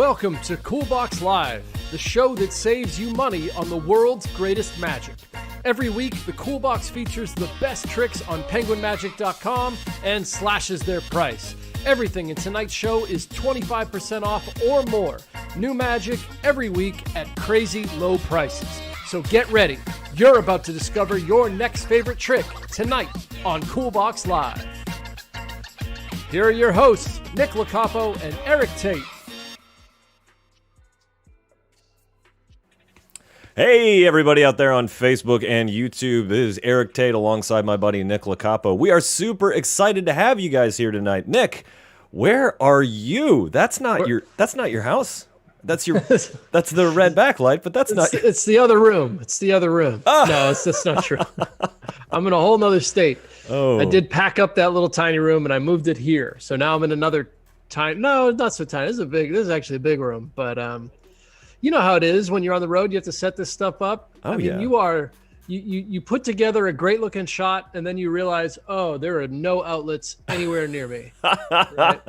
Welcome to Cool Box Live, the show that saves you money on the world's greatest magic. Every week, the Cool Box features the best tricks on penguinmagic.com and slashes their price. Everything in tonight's show is 25% off or more. New magic every week at crazy low prices. So get ready. You're about to discover your next favorite trick tonight on Cool Box Live. Here are your hosts, Nick Lacapo and Erik Tate. Hey, everybody out there on Facebook and YouTube. This is Erik Tate alongside my buddy Nick Lacapo. We are super excited to have you guys here tonight. Nick, where are you? That's not your house. That's the red backlight, but It's the other room. It's the other room. Oh. No, that's not true. I'm in a whole nother state. Oh. I did pack up that little tiny room and I moved it here. So now I'm in another tiny. No, not so tiny. This is actually a big room, but you know how it is when you're on the road. You have to set this stuff up. Oh, I mean, yeah. You put together a great looking shot, and then you realize, oh, there are no outlets anywhere near me. Right?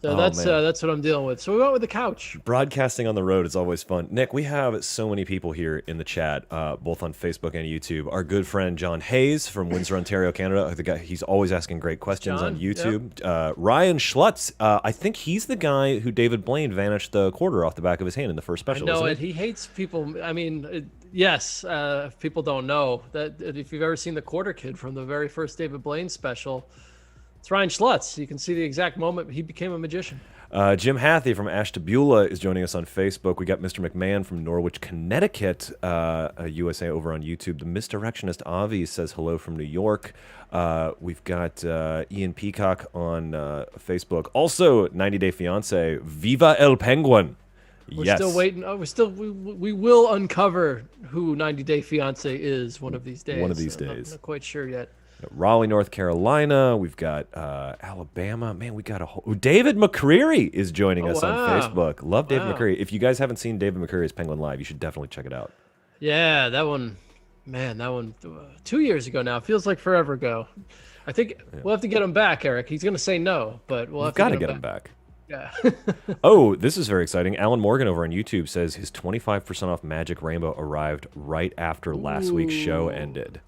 So that's what I'm dealing with. So we went with the couch. Broadcasting on the road is always fun. Nick, we have so many people here in the chat, both on Facebook and YouTube. Our good friend John Hayes from Windsor, Ontario, Canada. The guy, he's always asking great questions on YouTube. Yep. Ryan Schlutz, I think he's the guy who David Blaine vanished the quarter off the back of his hand in the first special. I know it. He hates people. I mean, yes, if people don't know that, if you've ever seen the Quarter Kid from the very first David Blaine special, it's Ryan Schlutz. You can see the exact moment he became a magician. Jim Hathey from Ashtabula is joining us on Facebook. We got Mr. McMahon from Norwich, Connecticut, USA over on YouTube. The Misdirectionist Avi says hello from New York. We've got Ian Peacock on Facebook. Also, 90 Day Fiance, Viva El Penguin. We're still waiting. We will uncover who 90 Day Fiance is one of these days. I'm not quite sure yet. Raleigh, North Carolina. We've got Alabama. Man, we got a whole... David McCreary is joining us on Facebook. Love David McCreary. If you guys haven't seen David McCreary's Penguin Live, you should definitely check it out. Yeah, that one 2 years ago now. Feels like forever ago. I think we'll have to get him back, Erik. He's going to say no, but we'll have to get him back. Yeah. Oh, this is very exciting. Alan Morgan over on YouTube says his 25% off Magic Rainbow arrived right after last week's show ended.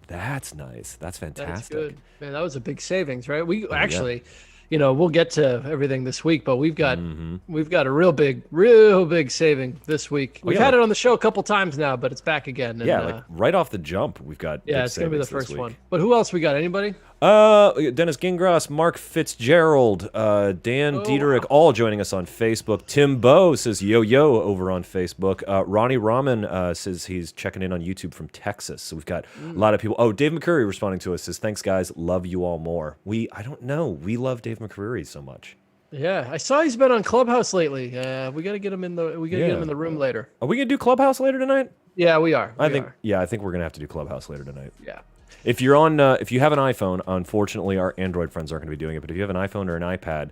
That's nice. That's fantastic. That's good. Man, that was a big savings, right? We actually, we'll get to everything this week, but we've got a real big saving this week. We've had it on the show a couple times now, but it's back again. And, like right off the jump, we've got it's going to be the first one. But who else we got? Anybody? Dennis Gingras, Mark Fitzgerald, Dan Dieterich, all joining us on Facebook. Tim Bow says yo over on Facebook. Ronnie Rahman says he's checking in on YouTube from Texas. So we've got a lot of people. Oh, Dave McCreary responding to us says, thanks guys, love you all more. I don't know. We love Dave McCreary so much. Yeah, I saw he's been on Clubhouse lately. We got to get him in the room later. Are we gonna do Clubhouse later tonight? Yeah, we are. I think we're gonna have to do Clubhouse later tonight. Yeah. If you're on, if you have an iPhone, unfortunately our Android friends aren't going to be doing it. But if you have an iPhone or an iPad,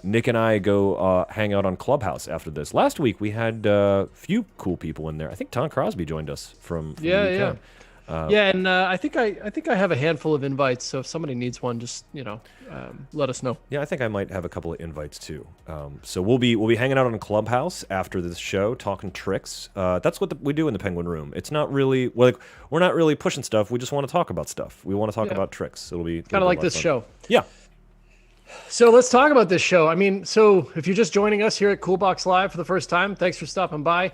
Nick and I go hang out on Clubhouse after this. Last week we had a few cool people in there. I think Tom Crosby joined us from the UK. And I think I have a handful of invites. So if somebody needs one, just let us know. Yeah, I think I might have a couple of invites too. So we'll be hanging out on Clubhouse after this show, talking tricks. That's what we do in the Penguin Room. It's not really we're not really pushing stuff. We just want to talk about stuff. We want to talk about tricks. It'll be kind of like this show. Yeah. So let's talk about this show. I mean, so if you're just joining us here at Cool Box Live for the first time, thanks for stopping by.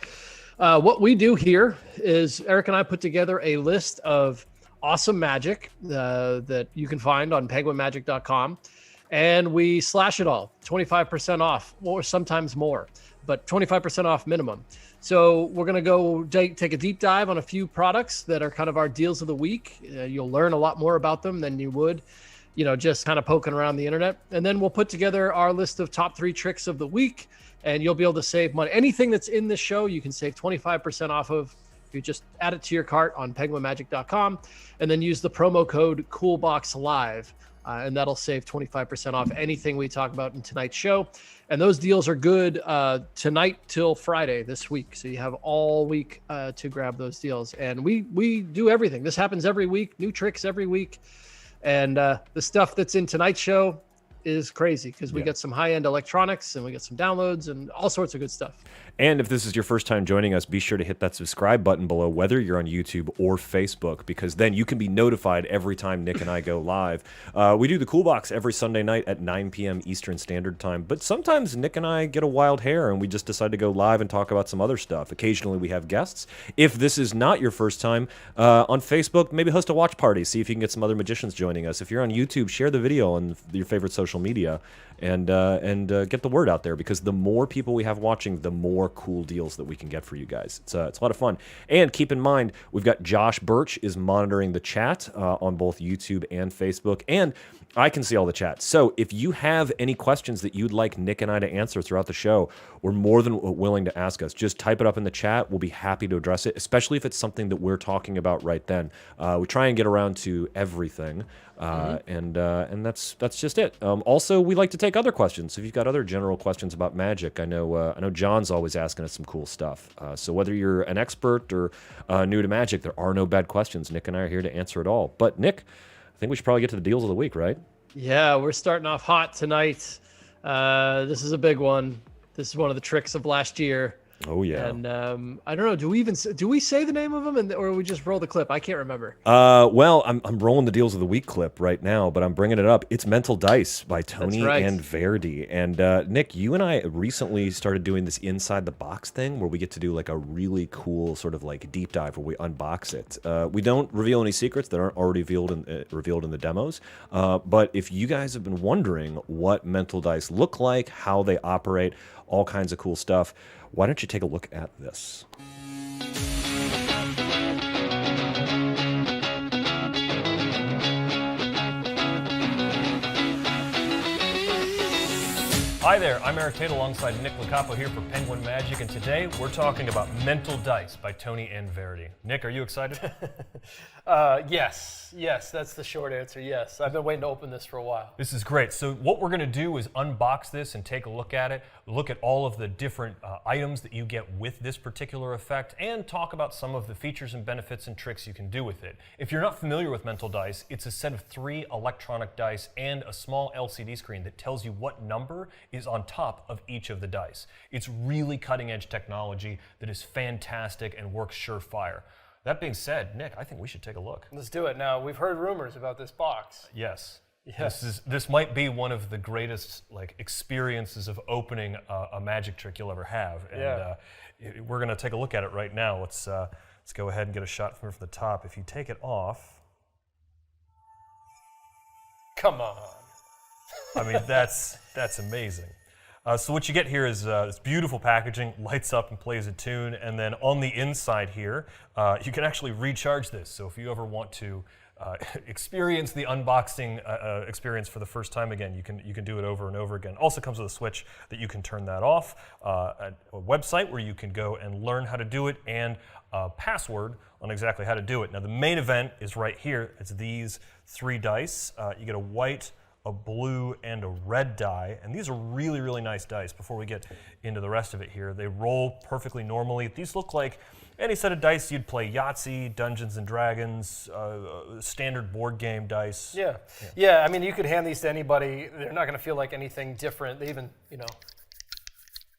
What we do here is Erik and I put together a list of awesome magic that you can find on penguinmagic.com, and we slash it all 25% off, or sometimes more, but 25% off minimum. So we're going to go take a deep dive on a few products that are kind of our deals of the week. You'll learn a lot more about them than you would, just kind of poking around the internet. And then we'll put together our list of top 3 tricks of the week, and you'll be able to save money. Anything that's in this show, you can save 25% off of. You just add it to your cart on penguinmagic.com, and then use the promo code CoolBoxLive, and that'll save 25% off anything we talk about in tonight's show. And those deals are good tonight till Friday this week. So you have all week to grab those deals. And we do everything. This happens every week, new tricks every week. And the stuff that's in tonight's show, is crazy because we get some high-end electronics and we get some downloads and all sorts of good stuff. And if this is your first time joining us, be sure to hit that subscribe button below, whether you're on YouTube or Facebook, because then you can be notified every time Nick and I go live. We do the Cool Box every Sunday night at 9 p.m. Eastern Standard Time, but sometimes Nick and I get a wild hair and we just decide to go live and talk about some other stuff. Occasionally we have guests. If this is not your first time, on Facebook, maybe host a watch party, see if you can get some other magicians joining us. If you're on YouTube, share the video on your favorite social media and get the word out there, because the more people we have watching, the more cool deals that we can get for you guys. It's a lot of fun. And keep in mind, we've got Josh Birch is monitoring the chat on both YouTube and Facebook, and I can see all the chat. So if you have any questions that you'd like Nick and I to answer throughout the show, we're more than willing to ask us. Just type it up in the chat. We'll be happy to address it, especially if it's something that we're talking about right then. We try and get around to everything, and that's just it. Also, we like to take other questions. If you've got other general questions about magic, I know John's always asking us some cool stuff. So whether you're an expert or new to magic, there are no bad questions. Nick and I are here to answer it all. But Nick, I think we should probably get to the deals of the week, right? Yeah, we're starting off hot tonight. This is a big one. This is one of the tricks of last year. Oh yeah. And I don't know. Do we say the name of them, or we just roll the clip? I can't remember. Well, I'm rolling the deals of the week clip right now, but I'm bringing it up. It's Mental Dice by Tony and Verdi. And Nick, you and I recently started doing this inside the box thing where we get to do like a really cool sort of like deep dive where we unbox it. We don't reveal any secrets that aren't already revealed in the demos. But if you guys have been wondering what Mental Dice look like, how they operate, all kinds of cool stuff, why don't you take a look at this? Hi there, I'm Erik Tate alongside Nick Locapo here for Penguin Magic, and today we're talking about Mental Dice by Tony and Verdi. Nick, are you excited? Yes, that's the short answer, yes. I've been waiting to open this for a while. This is great. So what we're going to do is unbox this and take a look at it, look at all of the different items that you get with this particular effect, and talk about some of the features and benefits and tricks you can do with it. If you're not familiar with Mental Dice, it's a set of 3 electronic dice and a small LCD screen that tells you what number is on top of each of the dice. It's really cutting-edge technology that is fantastic and works surefire. That being said, Nick, I think we should take a look. Let's do it. Now, we've heard rumors about this box. Yes. This might be one of the greatest experiences of opening a magic trick you'll ever have. And we're going to take a look at it right now. Let's go ahead and get a shot from the top. If you take it off, come on. I mean, that's amazing. So what you get here is this beautiful packaging, lights up and plays a tune, and then on the inside here, you can actually recharge this. So if you ever want to experience the unboxing experience for the first time again, you can do it over and over again. Also comes with a switch that you can turn that off, a website where you can go and learn how to do it, and a password on exactly how to do it. Now the main event is right here. It's these 3 dice. You get a white, a blue, and a red die, and these are really, really nice dice. Before we get into the rest of it here, they roll perfectly normally. These look like any set of dice you'd play Yahtzee, Dungeons and Dragons, standard board game dice. Yeah, I mean, you could hand these to anybody. They're not going to feel like anything different. They even,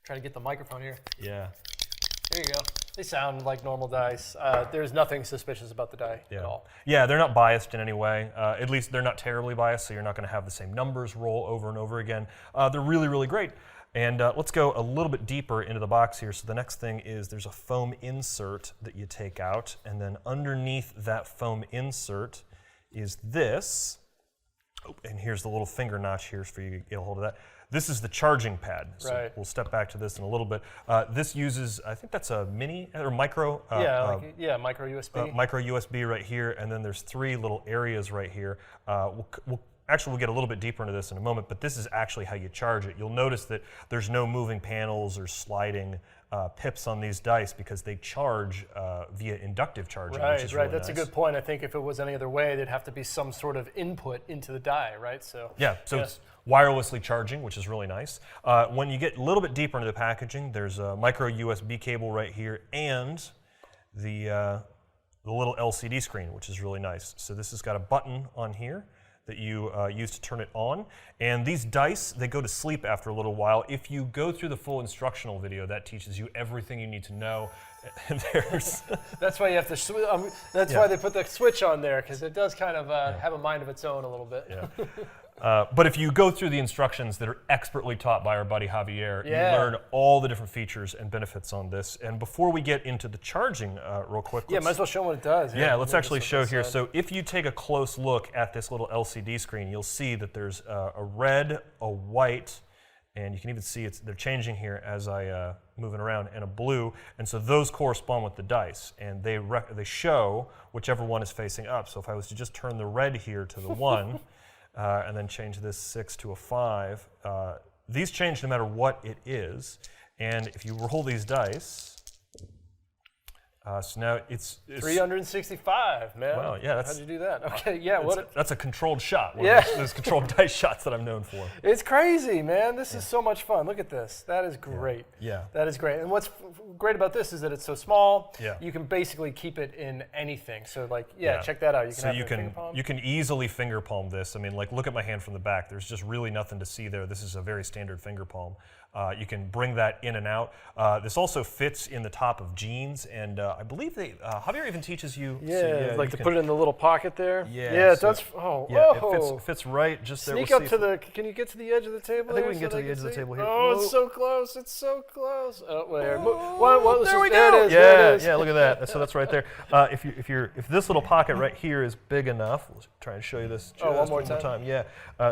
try to get the microphone here. Yeah. There you go. They sound like normal dice. There's nothing suspicious about the die at all. Yeah, they're not biased in any way. At least they're not terribly biased, so you're not going to have the same numbers roll over and over again. They're really, really great. And let's go a little bit deeper into the box here. So the next thing is there's a foam insert that you take out, and then underneath that foam insert is this. Oh, and here's the little finger notch here for you to get a hold of that. This is the charging pad. So right. We'll step back to this in a little bit. This uses, I think that's a mini or micro. Micro USB. Micro USB right here, and then there's 3 little areas right here. We'll get a little bit deeper into this in a moment, but this is actually how you charge it. You'll notice that there's no moving panels or sliding pips on these dice because they charge via inductive charging, which is really That's nice. a good point. I think if it was any other way, there'd have to be some sort of input into the die, right? So it's wirelessly charging, which is really nice. When you get a little bit deeper into the packaging, there's a micro USB cable right here and the little LCD screen, which is really nice. So this has got a button on here that you use to turn it on. And these dice, they go to sleep after a little while. If you go through the full instructional video, that teaches you everything you need to know. There's That's why you have to. That's why they put the switch on there, because it does kind of have a mind of its own a little bit. Yeah. But if you go through the instructions that are expertly taught by our buddy Javier, you learn all the different features and benefits on this. And before we get into the charging real quick, might as well show them what it does. Yeah, let's actually show here. So if you take a close look at this little LCD screen, you'll see that there's a red, a white, and you can even see they're changing here as I moving around, and a blue. And so those correspond with the dice, and they show whichever one is facing up. So if I was to just turn the red here to the 1, and then change this 6 to a 5, these change no matter what it is. And if you roll these dice, so now it's 365, man. Wow, yeah. How'd you do that? Okay, yeah. That's a controlled shot. One of those controlled dice shots that I'm known for. It's crazy, man. This is so much fun. Look at this. That is great. Yeah. That is great. And what's great about this is that it's so small. Yeah. You can basically keep it in anything. So like, check that out. You can easily finger palm this. I mean, like, look at my hand from the back. There's just really nothing to see there. This is a very standard finger palm. You can bring that in and out. This also fits in the top of jeans, and I believe Javier even teaches you. Like to put it in the little pocket there. Yeah, it does. It fits right just there. Sneak up to the. Can you get to the edge of the table? I think we can get to the edge of the table here. Oh, it's so close! It's so close. Oh, there. There we go. Yeah, look at that. So that's right there. If this little pocket right here is big enough, we'll try and show you this just one more time. Yeah.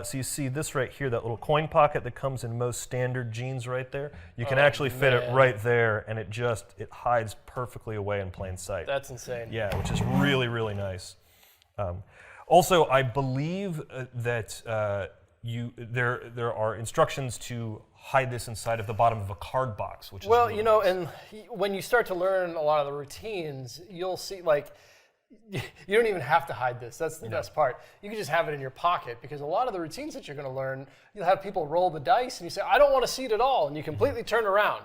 So you see this right here, that little coin pocket that comes in most standard jeans right there. You can actually fit it right there, and it hides perfectly away in plain sight. That's insane. Yeah, which is really, really nice. Also, I believe that there are instructions to hide this inside of the bottom of a card box, which is really nice. And when you start to learn a lot of the routines, you'll see, like, you don't even have to hide this. That's the best part. You can just have it in your pocket, because a lot of the routines that you're going to learn, you'll have people roll the dice and you say, I don't want to see it at all. And you completely turn around.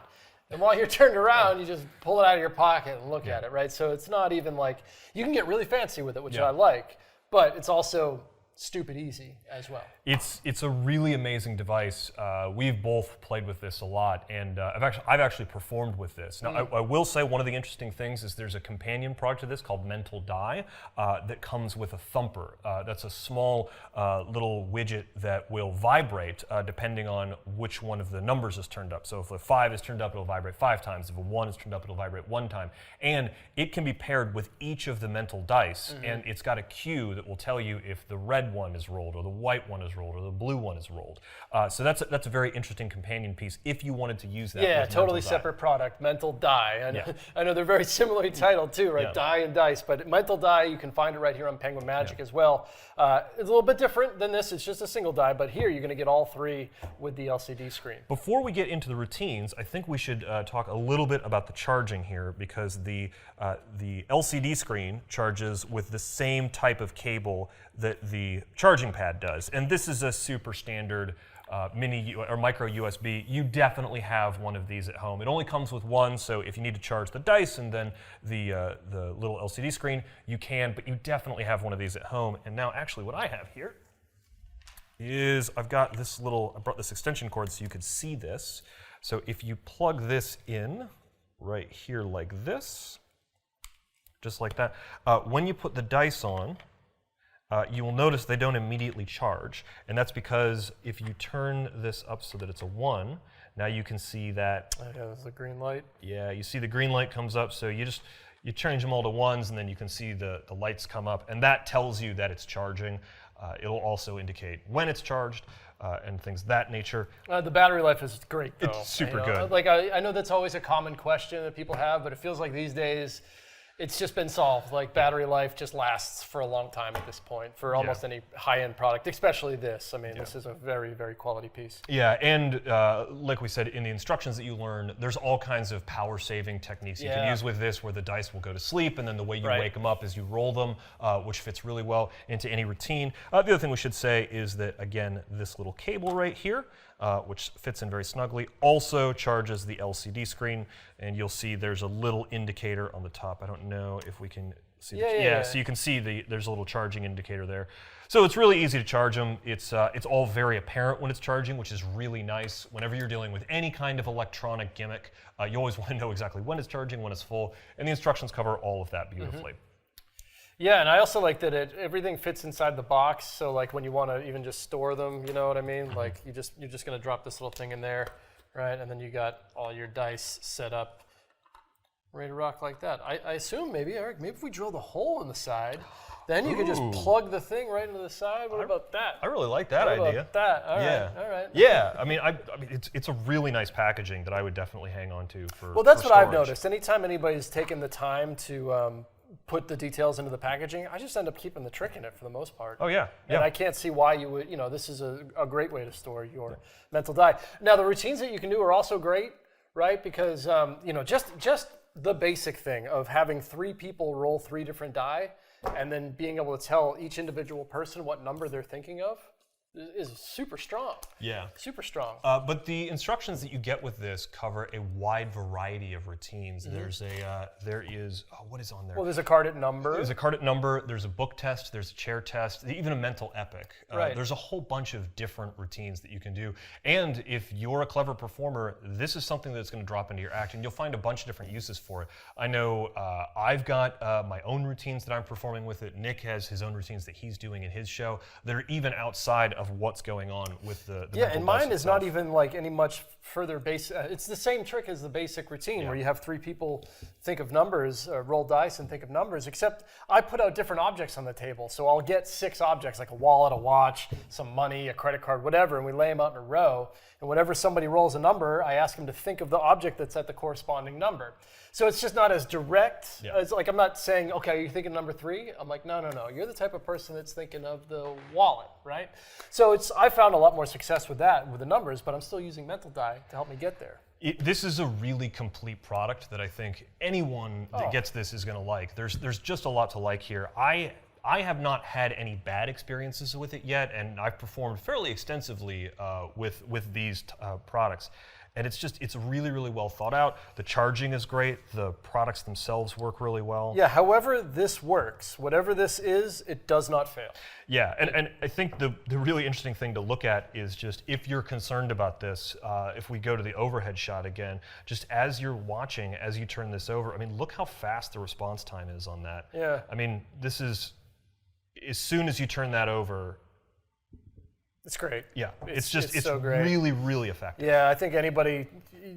And while you're turned around, you just pull it out of your pocket and look at it, right? So it's not even like, you can get really fancy with it, which I like, but it's also stupid easy as well. It's a really amazing device. We've both played with this a lot, and I've actually performed with this. Now, I will say one of the interesting things is there's a companion product to this called Mental Die that comes with a thumper. That's a small little widget that will vibrate depending on which one of the numbers is turned up. So if a 5 is turned up, it'll vibrate 5 times. If a 1 is turned up, it'll vibrate 1 time. And it can be paired with each of the mental dice, and it's got a cue that will tell you if the red one is rolled, or the white one is rolled, or the blue one is rolled. So that's a very interesting companion piece if you wanted to use that. Yeah, totally separate product, Mental Die. I know they're very similarly titled too, right? Die and Dice, but Mental Die, you can find it right here on Penguin Magic as well. It's a little bit different than this. It's just a single die, but here you're going to get all 3 with the LCD screen. Before we get into the routines, I think we should talk a little bit about the charging here, because the LCD screen charges with the same type of cable that the charging pad does. And this is a super standard mini or micro USB. You definitely have one of these at home. It only comes with one, so if you need to charge the dice and then the little LCD screen, you can, but you definitely have one of these at home. And now actually what I have here is I brought this extension cord so you could see this. So if you plug this in right here like this, just like that, when you put the dice on, you will notice they don't immediately charge, and that's because if you turn this up so that it's a 1, now you can see that. There's the green light. Yeah, you see the green light comes up, so you change them all to 1s, and then you can see the lights come up, and that tells you that it's charging. It'll also indicate when it's charged and things of that nature. The battery life is great, though. It's super good. Like I know that's always a common question that people have, but it feels like these days it's just been solved. Like battery life just lasts for a long time at this point for almost any high-end product, especially this. I mean, this is a very, very quality piece. Yeah, and like we said, in the instructions that you learn, there's all kinds of power-saving techniques you can use with this, where the dice will go to sleep, and then the way you wake them up is you roll them, which fits really well into any routine. The other thing we should say is that, again, this little cable right here, which fits in very snugly, also charges the LCD screen, and you'll see there's a little indicator on the top. I don't know if we can See Yeah. So you can see there's a little charging indicator there. So it's really easy to charge them. It's all very apparent when it's charging, which is really nice. Whenever you're dealing with any kind of electronic gimmick, you always want to know exactly when it's charging, when it's full, and the instructions cover all of that beautifully. Yeah, and I also like that everything fits inside the box. So like when you want to even just store them, you know what I mean? Like you're just gonna drop this little thing in there, right? And then you got all your dice set up, ready to rock like that. I assume maybe, Eric, maybe if we drilled a hole in the side, then you could just plug the thing right into the side. What about that? I really like that What idea. about that? All Yeah. right, all right. Yeah, I mean, it's a really nice packaging that I would definitely hang on to for. Well, that's for what I've storage. noticed. Anytime anybody's taken the time to put the details into the packaging, I just end up keeping the trick in it for the most part. Oh yeah, And I can't see why you would, this is a great way to store your mental die. Now, the routines that you can do are also great, right? Because, just the basic thing of having 3 people roll 3 different die and then being able to tell each individual person what number they're thinking of is super strong. Yeah. Super strong. But the instructions that you get with this cover a wide variety of routines. There is what is on there? Well, there's a carded number. There's a carded number. There's a book test. There's a chair test. Even a mental epic. Right. There's a whole bunch of different routines that you can do. And if you're a clever performer, this is something that's going to drop into your act, and you'll find a bunch of different uses for it. I know I've got my own routines that I'm performing with it. Nick has his own routines that he's doing in his show that are even outside of what's going on with the Yeah, mental and mine dice is not itself. even like any much further base. It's the same trick as the basic routine where you have 3 people think of numbers, roll dice and think of numbers, except I put out different objects on the table. So I'll get 6 objects like a wallet, a watch, some money, a credit card, whatever, and we lay them out in a row. And whenever somebody rolls a number, I ask them to think of the object that's at the corresponding number. So it's just not as direct. It's like I'm not saying, okay, are you thinking number 3? I'm like, no. You're the type of person that's thinking of the wallet, right? So I found a lot more success with that, with the numbers, but I'm still using mental die to help me get there. This is a really complete product that I think anyone that gets this is going to like. There's just a lot to like here. I have not had any bad experiences with it yet, and I've performed fairly extensively with these products. And it's really, really well thought out. The charging is great. The products themselves work really well. Yeah, however this works, whatever this is, it does not fail. Yeah, and I think the really interesting thing to look at is just if you're concerned about this, if we go to the overhead shot again, just as you're watching, as you turn this over, I mean, look how fast the response time is on that. Yeah. I mean, this is, as soon as you turn that over, It's great. yeah, it's so great. really, really effective. Yeah, I think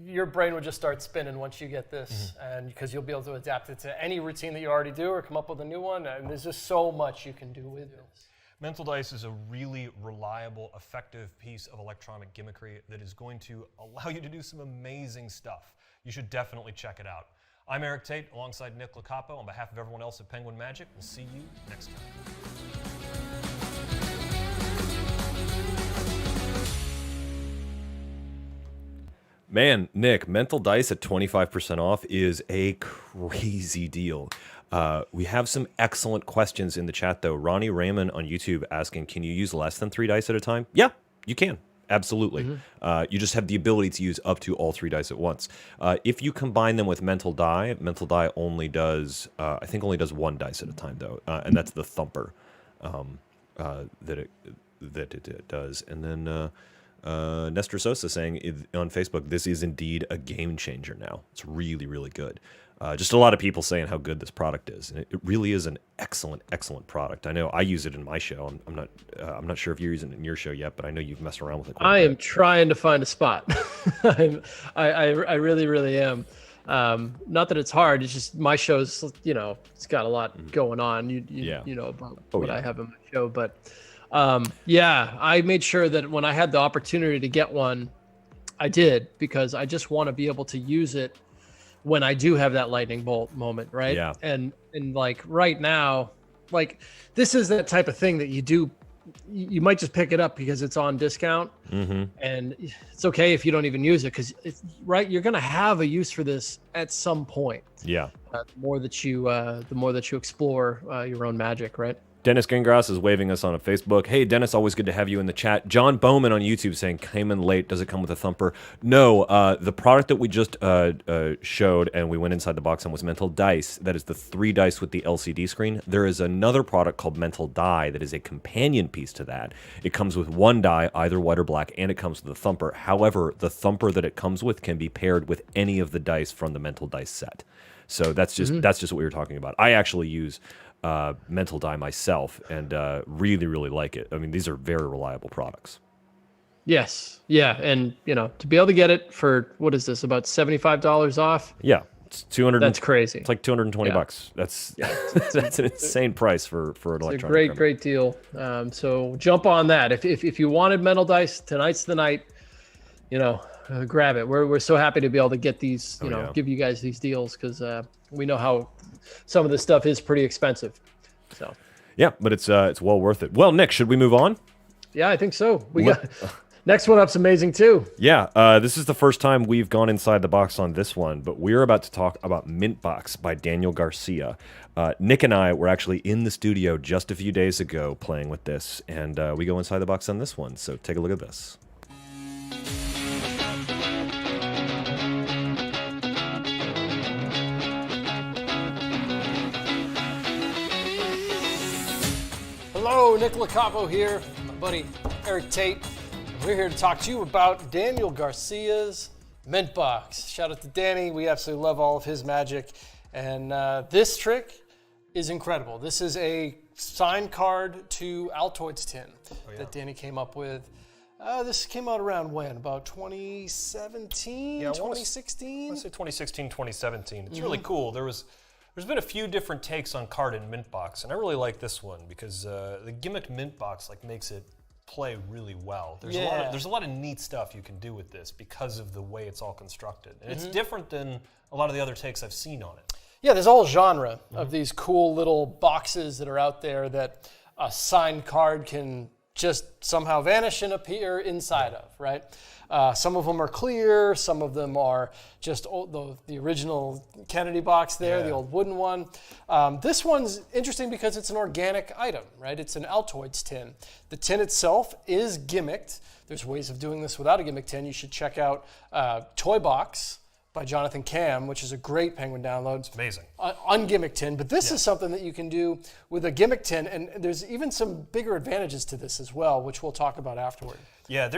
your brain would just start spinning once you get this, and because you'll be able to adapt it to any routine that you already do or come up with a new one, and there's just so much you can do with this. Mental Dice is a really reliable, effective piece of electronic gimmickry that is going to allow you to do some amazing stuff. You should definitely check it out. I'm Eric Tate, alongside Nick Locapo. On behalf of everyone else at Penguin Magic, we'll see you next time. Man, Nick, Mental Dice at 25% off is a crazy deal. We have some excellent questions in the chat, though. Ronnie Raymond on YouTube asking, can you use less than 3 dice at a time? Yeah, you can. Absolutely. You just have the ability to use up to all 3 dice at once. If you combine them with Mental Die only does, I think only does 1 dice at a time, though, and that's the thumper that it does. And then Nestor Sosa saying on Facebook, this is indeed a game changer now. It's really, really good. Just a lot of people saying how good this product is, and it really is an excellent, excellent product. I know I use it in my show. I'm not sure if you're using it in your show yet, but I know you've messed around with it. I am trying to find a spot. I really, really am. Not that it's hard. It's just my show's, it's got a lot going on. You know about what I have in my show, but I made sure that when I had the opportunity to get one, I did, because I just want to be able to use it when I do have that lightning bolt moment, right? Yeah. And like right now, like this is that type of thing that you might just pick it up because it's on discount, and it's okay if you don't even use it, because you're gonna have a use for this at some point. Yeah. The more that you explore your own magic, right? Dennis Gingras is waving us on a Facebook. Hey, Dennis, always good to have you in the chat. John Bowman on YouTube saying, came in late. Does it come with a thumper? No, the product that we just showed and we went inside the box on was Mental Dice. That is the 3 dice with the LCD screen. There is another product called Mental Die that is a companion piece to that. It comes with 1 die, either white or black, and it comes with a thumper. However, the thumper that it comes with can be paired with any of the dice from the Mental Dice set. So that's just what we were talking about. I actually use Mental Die myself and really, really like it. I mean, these are very reliable products. Yes. Yeah. And, to be able to get it for, what is this, about $75 off? Yeah. It's 200. That's crazy. It's like 220 bucks. That's that's an insane price for an electronic. It's a great deal. So jump on that. If you wanted Mental Dice, tonight's the night, grab it. We're so happy to be able to get these, give you guys these deals because we know how some of this stuff is pretty expensive. So yeah, but it's well worth it. Well, Nick, should we move on? Yeah, I think so. We got next one up's amazing too. Yeah, this is the first time we've gone inside the box on this one, but we're about to talk about Mint Box by Daniel Garcia. Nick and I were actually in the studio just a few days ago playing with this, and we go inside the box on this one. So take a look at this. Hello, Nick Lacapo here, my buddy Erik Tate. We're here to talk to you about Daniel Garcia's Mint Box. Shout out to Danny. We absolutely love all of his magic. And this trick is incredible. This is a signed card to Altoids tin that Danny came up with. This came out around when? About 2017, 2016? I want to say 2016, 2017. It's really cool. There's been a few different takes on card and Mint Box, and I really like this one because the gimmick Mint Box makes it play really well. There's a lot of neat stuff you can do with this because of the way it's all constructed. And it's different than a lot of the other takes I've seen on it. Yeah, there's a whole genre of these cool little boxes that are out there that a signed card can just somehow vanish and appear inside of, right? Some of them are clear, some of them are just the original Kennedy box there, the old wooden one. This one's interesting because it's an organic item, right? It's an Altoids tin. The tin itself is gimmicked. There's ways of doing this without a gimmick tin. You should check out Toy Box by Jonathan Cam, which is a great Penguin download. It's amazing. Ungimmicked tin, but this is something that you can do with a gimmick tin, and there's even some bigger advantages to this as well, which we'll talk about afterward. Yeah,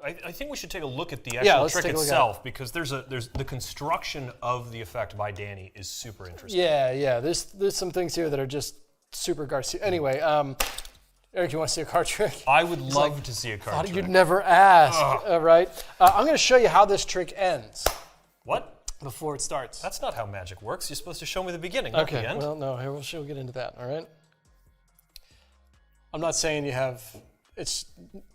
I think we should take a look at the actual trick itself because there's the construction of the effect by Danny is super interesting. Yeah. There's some things here that are just super Garcia. Anyway, Erik, you want to see a card trick? I would love to see a card trick. You'd never ask, right? I'm going to show you how this trick ends. What? Before it starts. That's not how magic works. You're supposed to show me the beginning, not the end. Well, no, here we'll get into that, all right? I'm not saying you have,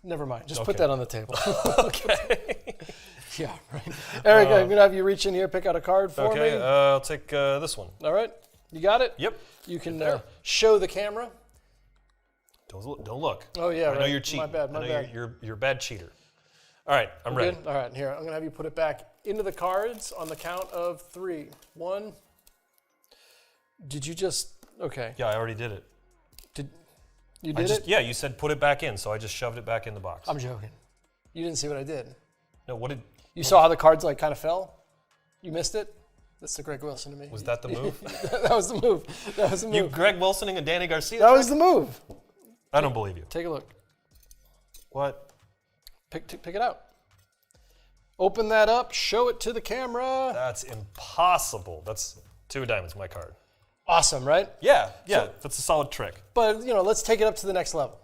never mind. Just put that on the table. Okay. Yeah, right. Erik, I'm going to have you reach in here, pick out a card for me. Okay, I'll take this one. All right, you got it? Yep. You can show the camera. Don't look. Oh, yeah, I know you're cheating. My bad. You're a bad cheater. All right, I'm ready. Good? All right, here, I'm going to have you put it back into the cards on the count of 3. 1. Did you just, okay. Yeah, I already did it. You did it? Yeah, you said put it back in, so I just shoved it back in the box. I'm joking. You didn't see what I did. No, what did... You saw how the cards kind of fell? You missed it? That's the Greg Wilson to me. Was that the move? That was the move. You Greg Wilsoning and Danny Garcia? That was the move. I don't believe you. Take a look. What? Pick it out. Open that up. Show it to the camera. That's impossible. That's 2 of diamonds, my card. Awesome, right? Yeah, that's a solid trick. But, let's take it up to the next level.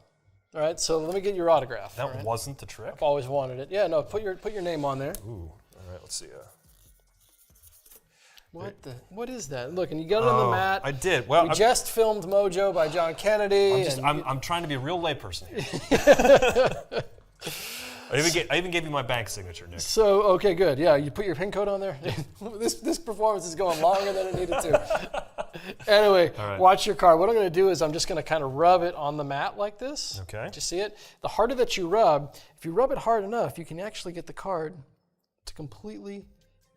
All right, so let me get your autograph. That wasn't the trick? I've always wanted it. Yeah, no, put your name on there. Ooh, all right, let's see. What is that? Look, and you got it on the mat. I did. Well, we just filmed Mojo by John Kennedy. I'm trying to be a real layperson here. I even gave you my bank signature, Nick. So, okay, good. Yeah, you put your pin code on there. This performance is going longer than it needed to. Anyway, watch your card. What I'm going to do is I'm just going to kind of rub it on the mat like this. Okay. Do you see it? The harder that you rub, if you rub it hard enough, you can actually get the card to completely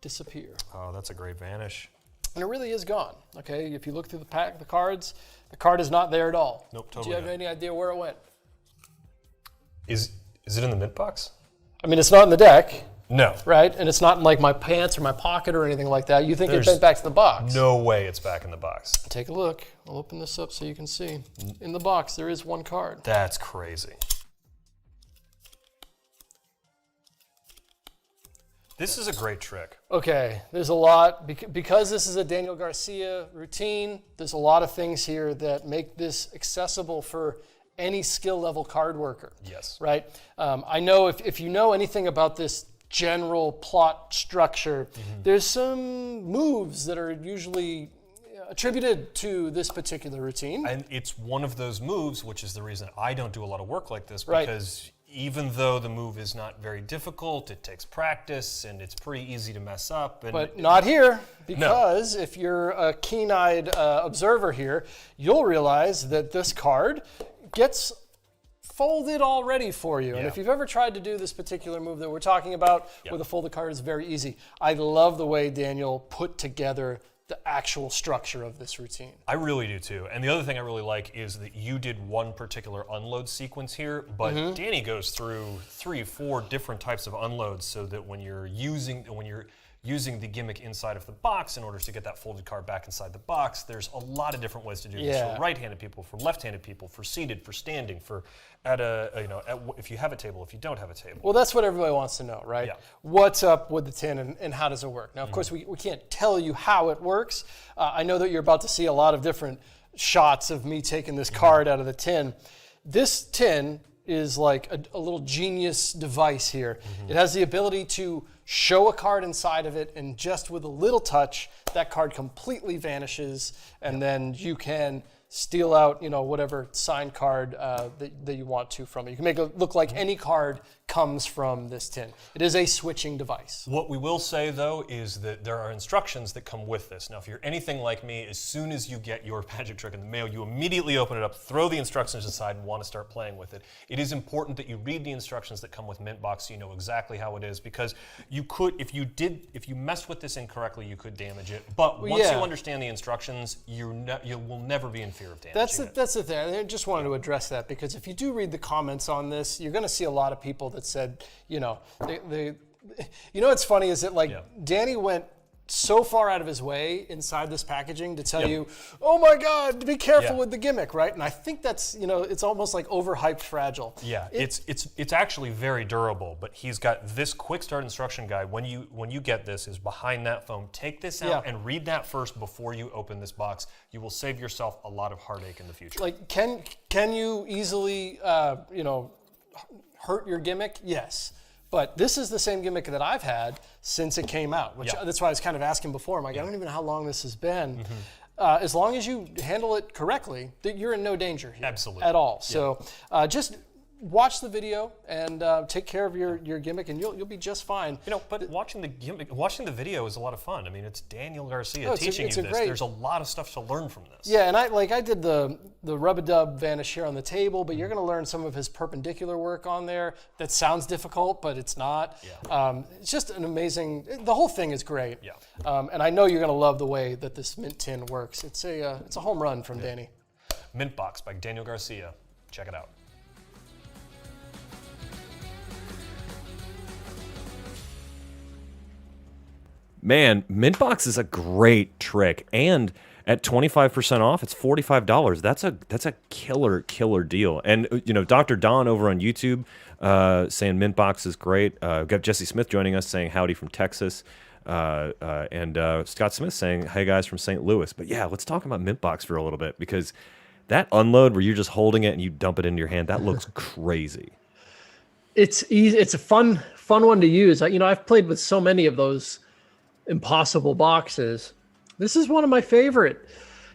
disappear. Oh, that's a great vanish. And it really is gone. Okay, if you look through the pack, the cards, the card is not there at all. Nope, totally. Do you have any idea where it went? Is it in the mint box? I mean, it's not in the deck, No. right? And it's not in like my pants or my pocket or anything like that. You think it went back to the box? No way it's back in the box. Take a look. I'll open this up so you can see. In the box, there is one card. That's crazy. This is a great trick. Okay, there's a lot, because this is a Daniel Garcia routine, there's a lot of things here that make this accessible for any skill level card worker. Yes. Right? I know if you know anything about this general plot structure, there's some moves that are usually attributed to this particular routine. And it's one of those moves, which is the reason I don't do a lot of work like this, Right. because even though the move is not very difficult, it takes practice and it's pretty easy to mess up. And But not here, because if you're a keen-eyed observer here, you'll realize that this card gets folded already for you. And Yeah. if you've ever tried to do this particular move that we're talking about with a folded card, it's very easy. I love the way Daniel put together the actual structure of this routine. I really do too. And the other thing I really like is that you did one particular unload sequence here, but Danny goes through 3, 4 different types of unloads so that when you're using the gimmick inside of the box in order to get that folded card back inside the box, there's a lot of different ways to do this for right-handed people, for left-handed people, for seated, for standing, for if you have a table, if you don't have a table. Well, that's what everybody wants to know, right? Yeah. What's up with the tin and how does it work? Now, of course, we can't tell you how it works. I know that you're about to see a lot of different shots of me taking this card out of the tin. This tin is like a little genius device here. It has the ability to show a card inside of it, and just with a little touch, that card completely vanishes, and then you can steal out, whatever signed card that you want to from it. You can make it look like any card comes from this tin. It is a switching device. What we will say, though, is that there are instructions that come with this. Now, if you're anything like me, as soon as you get your magic trick in the mail, you immediately open it up, throw the instructions aside, and want to start playing with it. It is important that you read the instructions that come with Mintbox so you know exactly how it is, because you could, if you messed with this incorrectly, you could damage it. But once you understand the instructions, you will never be in fear of damaging it. That's the thing. I just wanted to address that, because if you do read the comments on this, you're going to see a lot of people that said, what's funny is that Danny went so far out of his way inside this packaging to tell you, oh my God, be careful with the gimmick, right? And I think that's, it's almost like overhyped fragile. Yeah, it's actually very durable, but he's got this quick start instruction guide. When you get this, is behind that foam. Take this out and read that first before you open this box. You will save yourself a lot of heartache in the future. Like, can you easily, hurt your gimmick? Yes. But this is the same gimmick that I've had since it came out, which that's why I was kind of asking before. I'm like, I don't even know how long this has been. As long as you handle it correctly, you're in no danger here. Absolutely. At all. So just watch the video and take care of your gimmick, and you'll be just fine. But watching the video is a lot of fun. I mean, it's Daniel Garcia teaching you this. There's a lot of stuff to learn from this. Yeah, and I did the rub-a-dub vanish here on the table, but you're going to learn some of his perpendicular work on there. That sounds difficult, but it's not. Yeah. It's just an amazing. The whole thing is great. Yeah. And I know you're going to love the way that this mint tin works. It's a home run from Danny. Mintbox by Daniel Garcia. Check it out. Man, Mintbox is a great trick, and at 25% off, it's $45. That's a killer deal. And Dr. Don over on YouTube saying Mintbox is great. We've got Jesse Smith joining us saying howdy from Texas, and Scott Smith saying hey guys from St. Louis. But yeah, let's talk about Mintbox for a little bit, because that unload where you're just holding it and you dump it into your hand, that looks crazy. It's easy. It's a fun one to use. I've played with so many of those impossible boxes. This is one of my favorite,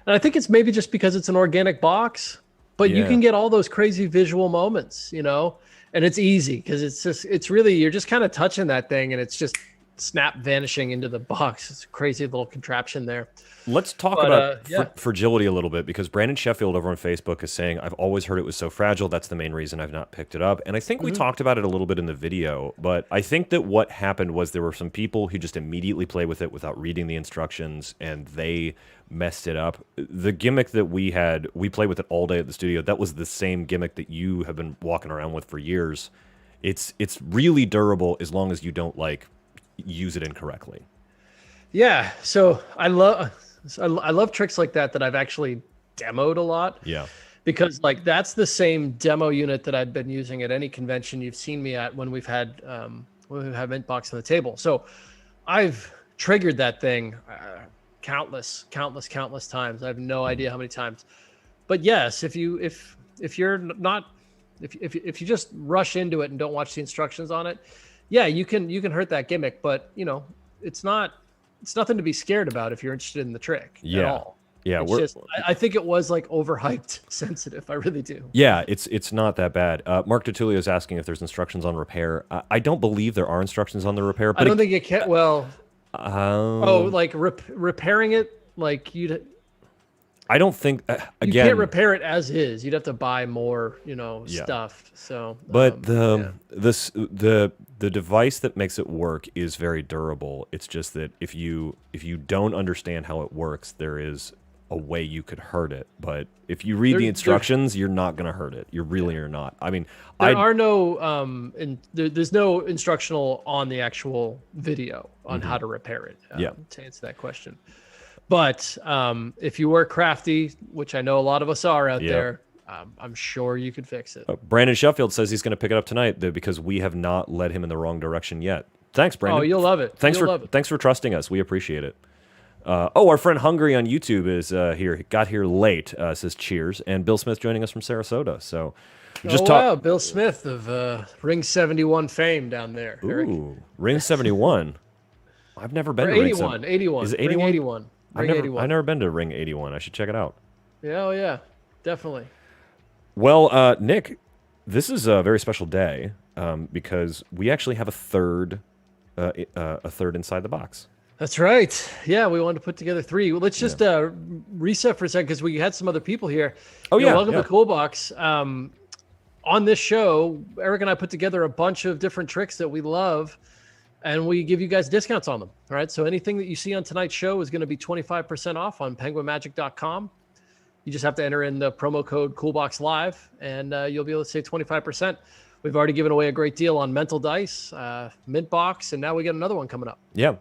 and I think it's maybe just because it's an organic box, but you can get all those crazy visual moments, and it's easy because it's really, you're just kind of touching that thing and it's just snap vanishing into the box. It's a crazy little contraption there. Let's talk about fragility a little bit, because Brandon Sheffield over on Facebook is saying, I've always heard it was so fragile. That's the main reason I've not picked it up. And I think we talked about it a little bit in the video, but I think that what happened was there were some people who just immediately play with it without reading the instructions, and they messed it up. The gimmick that we played with it all day at the studio. That was the same gimmick that you have been walking around with for years. It's really durable as long as you don't use it incorrectly. Yeah. So I love tricks like that I've actually demoed a lot. Yeah. Because that's the same demo unit that I've been using at any convention you've seen me at when we've had mint box on the table. So I've triggered that thing countless times. I have no idea how many times. But yes, if you just rush into it and don't watch the instructions on it, yeah, you can hurt that gimmick. But it's nothing to be scared about if you're interested in the trick at all. Yeah, I think it was overhyped sensitive. I really do. Yeah, it's not that bad. Mark Tertulio is asking if there's instructions on repair. I don't believe there are instructions on the repair. But I don't think you can. Well, repairing it you'd. I don't think you can't repair it as is. You'd have to buy more, stuff. So, but the device that makes it work is very durable. It's just that if you don't understand how it works, there is a way you could hurt it. But if you read the instructions, you're not going to hurt it. You really are not. I mean, there's no instructional on the actual video on how to repair it. To answer that question. But if you were crafty, which I know a lot of us are out there, I'm sure you could fix it. Brandon Sheffield says he's going to pick it up tonight because we have not led him in the wrong direction yet. Thanks, Brandon. Oh, you'll love it. Thanks for trusting us. We appreciate it. Our friend Hungry on YouTube is here. He got here late. Says cheers, and Bill Smith joining us from Sarasota. So, wow, Bill Smith of Ring 71 fame down there. Ooh, Erik. Ring 71. I've never been to Ring 81. 81. Is it 81? Ring 81. I've never been to Ring 81. I should check it out. Yeah, oh yeah, definitely. Well, Nick, this is a very special day because we actually have a third inside the box. That's right. Yeah, we wanted to put together 3. Well, let's just reset for a second because we had some other people here. Welcome to Cool Box. On this show, Erik and I put together a bunch of different tricks that we love, and we give you guys discounts on them. All right. So anything that you see on tonight's show is going to be 25% off on penguinmagic.com. You just have to enter in the promo code CoolBoxLive, and you'll be able to save 25%. We've already given away a great deal on Mental Dice, Mint Box, and now we get another one coming up. Yeah.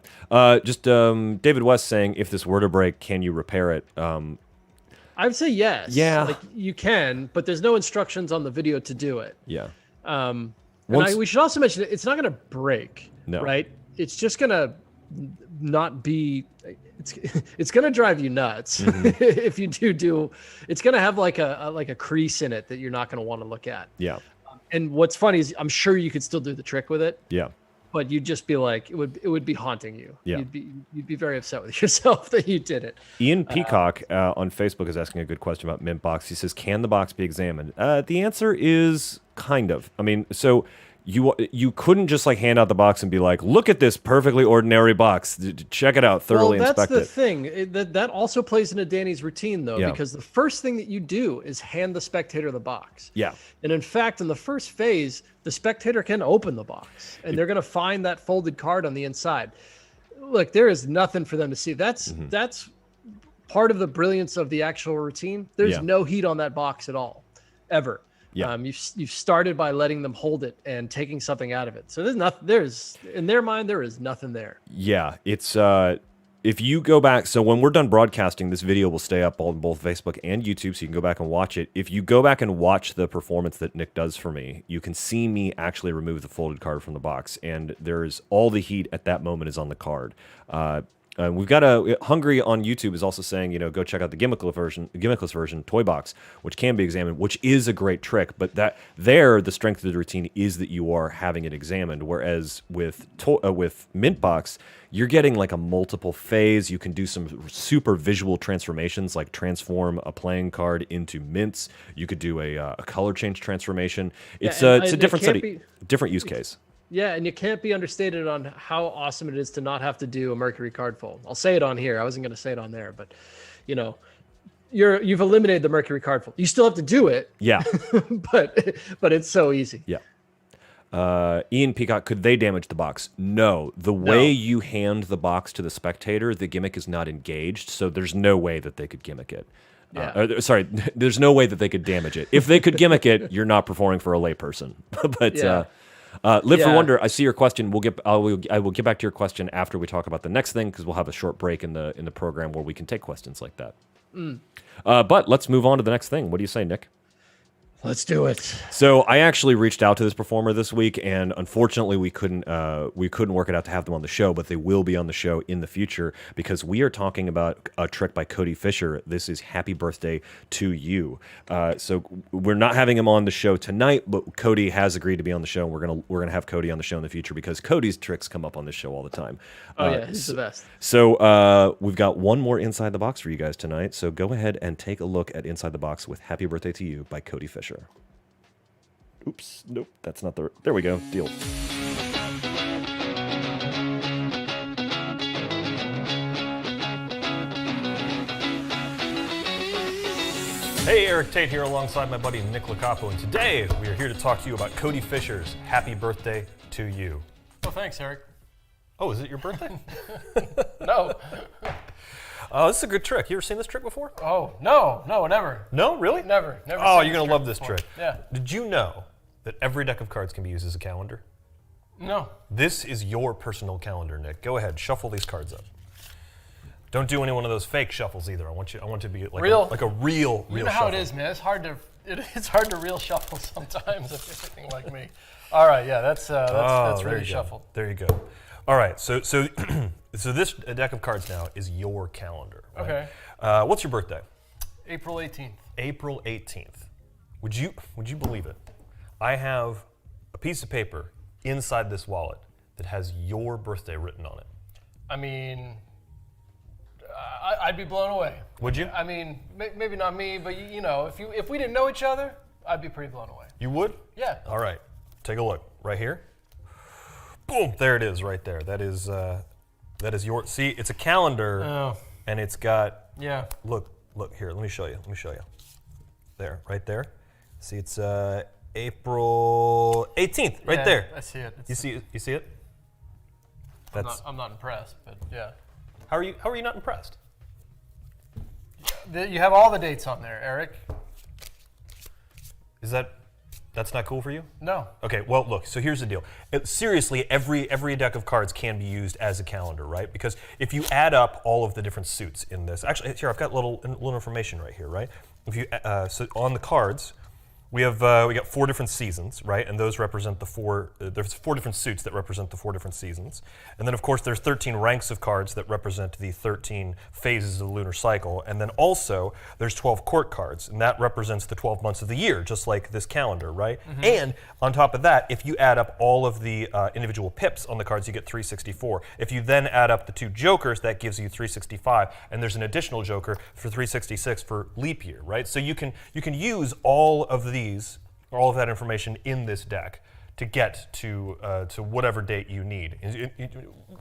Just David West saying, if this were to break, can you repair it? I would say yes. Yeah. You can, but there's no instructions on the video to do it. Yeah. We should also mention it's not going to break. No. Right? It's just going to not be... It's going to drive you nuts if you do. It's going to have like a crease in it that you're not going to want to look at. Yeah. And what's funny is I'm sure you could still do the trick with it. Yeah. But you'd just be like, it would be haunting you. Yeah. You'd be very upset with yourself that you did it. Ian Peacock on Facebook is asking a good question about Mint Box. He says, can the box be examined? The answer is kind of. I mean, so you couldn't just hand out the box and be like, look at this perfectly ordinary box. Check it out, thoroughly inspect it. Well, that's the thing. That also plays into Danny's routine, though, because the first thing that you do is hand the spectator the box. Yeah. And in fact, in the first phase, the spectator can open the box, and they're going to find that folded card on the inside. Look, there is nothing for them to see. That's part of the brilliance of the actual routine. There's no heat on that box at all, ever. Yeah. You've started by letting them hold it and taking something out of it. So in their mind, there is nothing there. Yeah. It's, if you go back, so when we're done broadcasting, this video will stay up on both Facebook and YouTube, so you can go back and watch it. If you go back and watch the performance that Nick does for me, you can see me actually remove the folded card from the box, and there's all the heat at that moment is on the card. We've got Hungry on YouTube is also saying, go check out the gimmickless version, Toy Box, which can be examined, which is a great trick. But the strength of the routine is that you are having it examined. Whereas with Mint Box, you're getting like a multiple phase. You can do some super visual transformations, like transform a playing card into mints. You could do a color change transformation. It's a different different use case. Yeah, and you can't be understated on how awesome it is to not have to do a Mercury card fold. I'll say it on here. I wasn't going to say it on there, but you know, you've eliminated the Mercury card fold. You still have to do it. Yeah. but it's so easy. Yeah. Ian Peacock, could they damage the box? No. The way you hand the box to the spectator, the gimmick is not engaged, so there's no way that they could gimmick it. Yeah. Sorry, there's no way that they could damage it. If they could gimmick it, you're not performing for a layperson. But Yeah. Live for Yeah. Wonder, I see your question. I will get back to your question after we talk about the next thing, because we'll have a short break in the program where we can take questions like that. But let's move on to the next thing. What do you say, Nick? Let's do it. So I actually reached out to this performer this week, and unfortunately we couldn't work it out to have them on the show, but they will be on the show in the future because we are talking about a trick by Cody Fisher. This is Happy Birthday to You. So we're not having him on the show tonight, but Cody has agreed to be on the show. And we're gonna have Cody on the show in the future because Cody's tricks come up on this show all the time. Oh yeah, he's the best. So we've got one more Inside the Box for you guys tonight. So go ahead and take a look at Inside the Box with Happy Birthday to You by Cody Fisher. Oops, nope, that's not the... There we go, deal. Hey, Eric Tate here alongside my buddy Nick Lacapo, and today we are here to talk to you about Cody Fisher's Happy Birthday to You. Well, thanks, Eric. Oh, is it your birthday? No. This is a good trick. You ever seen this trick before? Oh, no, never. No, really? Never. Oh, seen you're going to love this before. trick. Yeah. Did you know that every deck of cards can be used as a calendar? No. This is your personal calendar, Nick. Go ahead, shuffle these cards up. Don't do any one of those fake shuffles either. I want to be like Real. a real You know shuffle. how it is, man. It's hard to real shuffle sometimes if you're anything like me. All right, yeah, that's there really you go. shuffled. There you go. All right, so this deck of cards now is your calendar. Right? Okay. What's your birthday? April 18th. April 18th. Would you believe it? I have a piece of paper inside this wallet that has your birthday written on it. I mean, I'd be blown away. Would you? I mean, maybe not me, but you know, if we didn't know each other, I'd be pretty blown away. You would? Yeah. All right. Take a look right here. Boom! There it is, right there. That is your. See, it's a calendar, Oh. and it's got. Yeah. Look here. Let me show you. There, right there. See, it's April 18th, right Yeah, there. I see it. You see it? That's. I'm not impressed, but yeah. How are you not impressed? You have all the dates on there, Eric. That's not cool for you? No. Okay, well, look, so here's the deal. Seriously, every deck of cards can be used as a calendar, right? Because if you add up all of the different suits in this, actually, here, I've got little information right here, right? If you so on the cards, we got 4 different seasons, right? And those represent there's 4 different suits that represent the 4 different seasons. And then, of course, there's 13 ranks of cards that represent the 13 phases of the lunar cycle. And then also, there's 12 court cards, and that represents the 12 months of the year, just like this calendar, right? Mm-hmm. And on top of that, if you add up all of the individual pips on the cards, you get 364. If you then add up the 2 jokers, that gives you 365. And there's an additional joker for 366 for leap year, right? So you can use all of all of that information in this deck to get to whatever date you need.